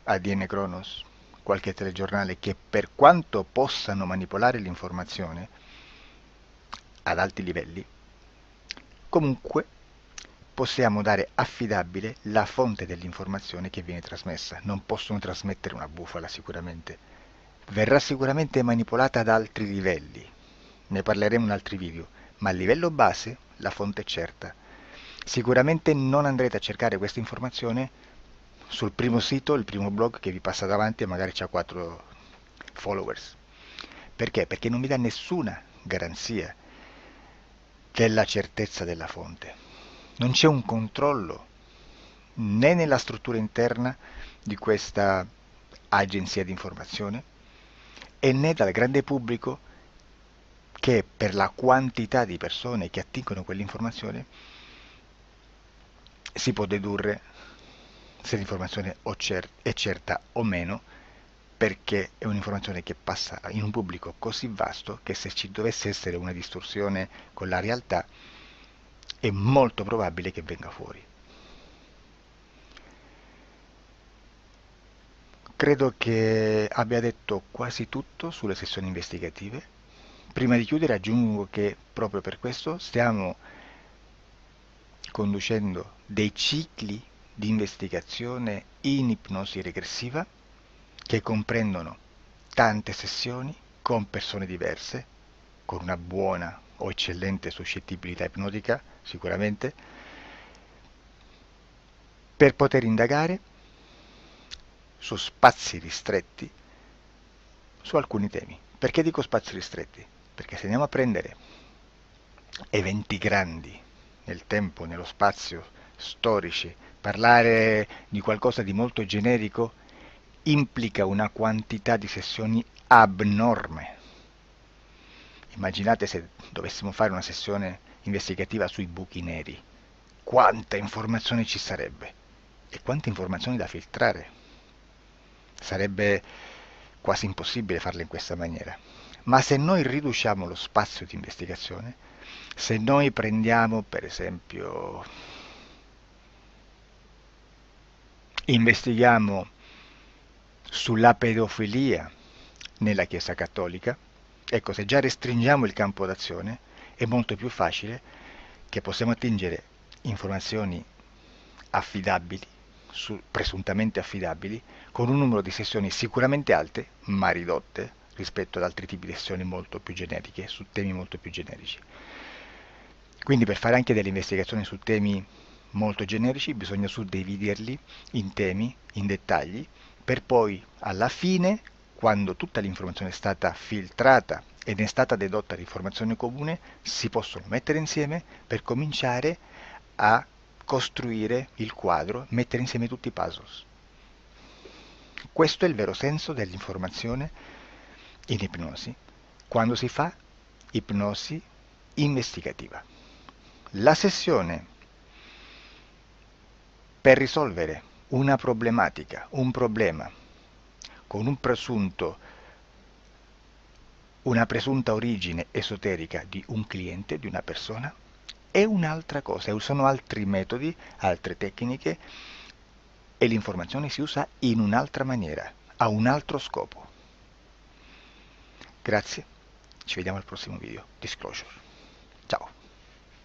[SPEAKER 3] ADN Kronos, qualche telegiornale che per quanto possano manipolare l'informazione ad alti livelli, comunque possiamo dare affidabile la fonte dell'informazione che viene trasmessa. Non possono trasmettere una bufala sicuramente. Verrà sicuramente manipolata ad altri livelli. Ne parleremo in altri video, ma a livello base la fonte è certa. Sicuramente non andrete a cercare questa informazione sul primo sito, il primo blog che vi passa davanti e magari ha 4 followers. Perché? Perché non vi dà nessuna garanzia della certezza della fonte. Non c'è un controllo né nella struttura interna di questa agenzia di informazione e né dal grande pubblico che per la quantità di persone che attingono quell'informazione si può dedurre se l'informazione è certa o meno, perché è un'informazione che passa in un pubblico così vasto che se ci dovesse essere una distorsione con la realtà è molto probabile che venga fuori. Credo che abbia detto quasi tutto sulle sessioni investigative. Prima di chiudere aggiungo che proprio per questo stiamo conducendo dei cicli di investigazione in ipnosi regressiva che comprendono tante sessioni con persone diverse, con una buona o eccellente suscettibilità ipnotica sicuramente, per poter indagare su spazi ristretti su alcuni temi. Perché dico spazi ristretti? Perché se andiamo a prendere eventi grandi nel tempo, nello spazio, storici, parlare di qualcosa di molto generico implica una quantità di sessioni abnorme. Immaginate se dovessimo fare una sessione investigativa sui buchi neri, quanta informazione ci sarebbe e quante informazioni da filtrare. Sarebbe quasi impossibile farlo in questa maniera. Ma se noi riduciamo lo spazio di investigazione, se noi prendiamo per esempio, investighiamo sulla pedofilia nella Chiesa Cattolica, ecco, se già restringiamo il campo d'azione, è molto più facile che possiamo attingere informazioni affidabili, presuntamente affidabili, con un numero di sessioni sicuramente alte, ma ridotte rispetto ad altri tipi di sessioni molto più generiche, su temi molto più generici. Quindi per fare anche delle investigazioni su temi molto generici bisogna suddividerli in temi, in dettagli, per poi alla fine quando tutta l'informazione è stata filtrata ed è stata dedotta l'informazione comune, si possono mettere insieme per cominciare a costruire il quadro, mettere insieme tutti i puzzles. Questo è il vero senso dell'informazione in ipnosi, quando si fa ipnosi investigativa. La sessione per risolvere una problematica, un problema, con una presunta origine esoterica di un cliente, di una persona, è un'altra cosa, sono altri metodi, altre tecniche e l'informazione si usa in un'altra maniera, ha un altro scopo. Grazie, ci vediamo al prossimo video. Disclosure.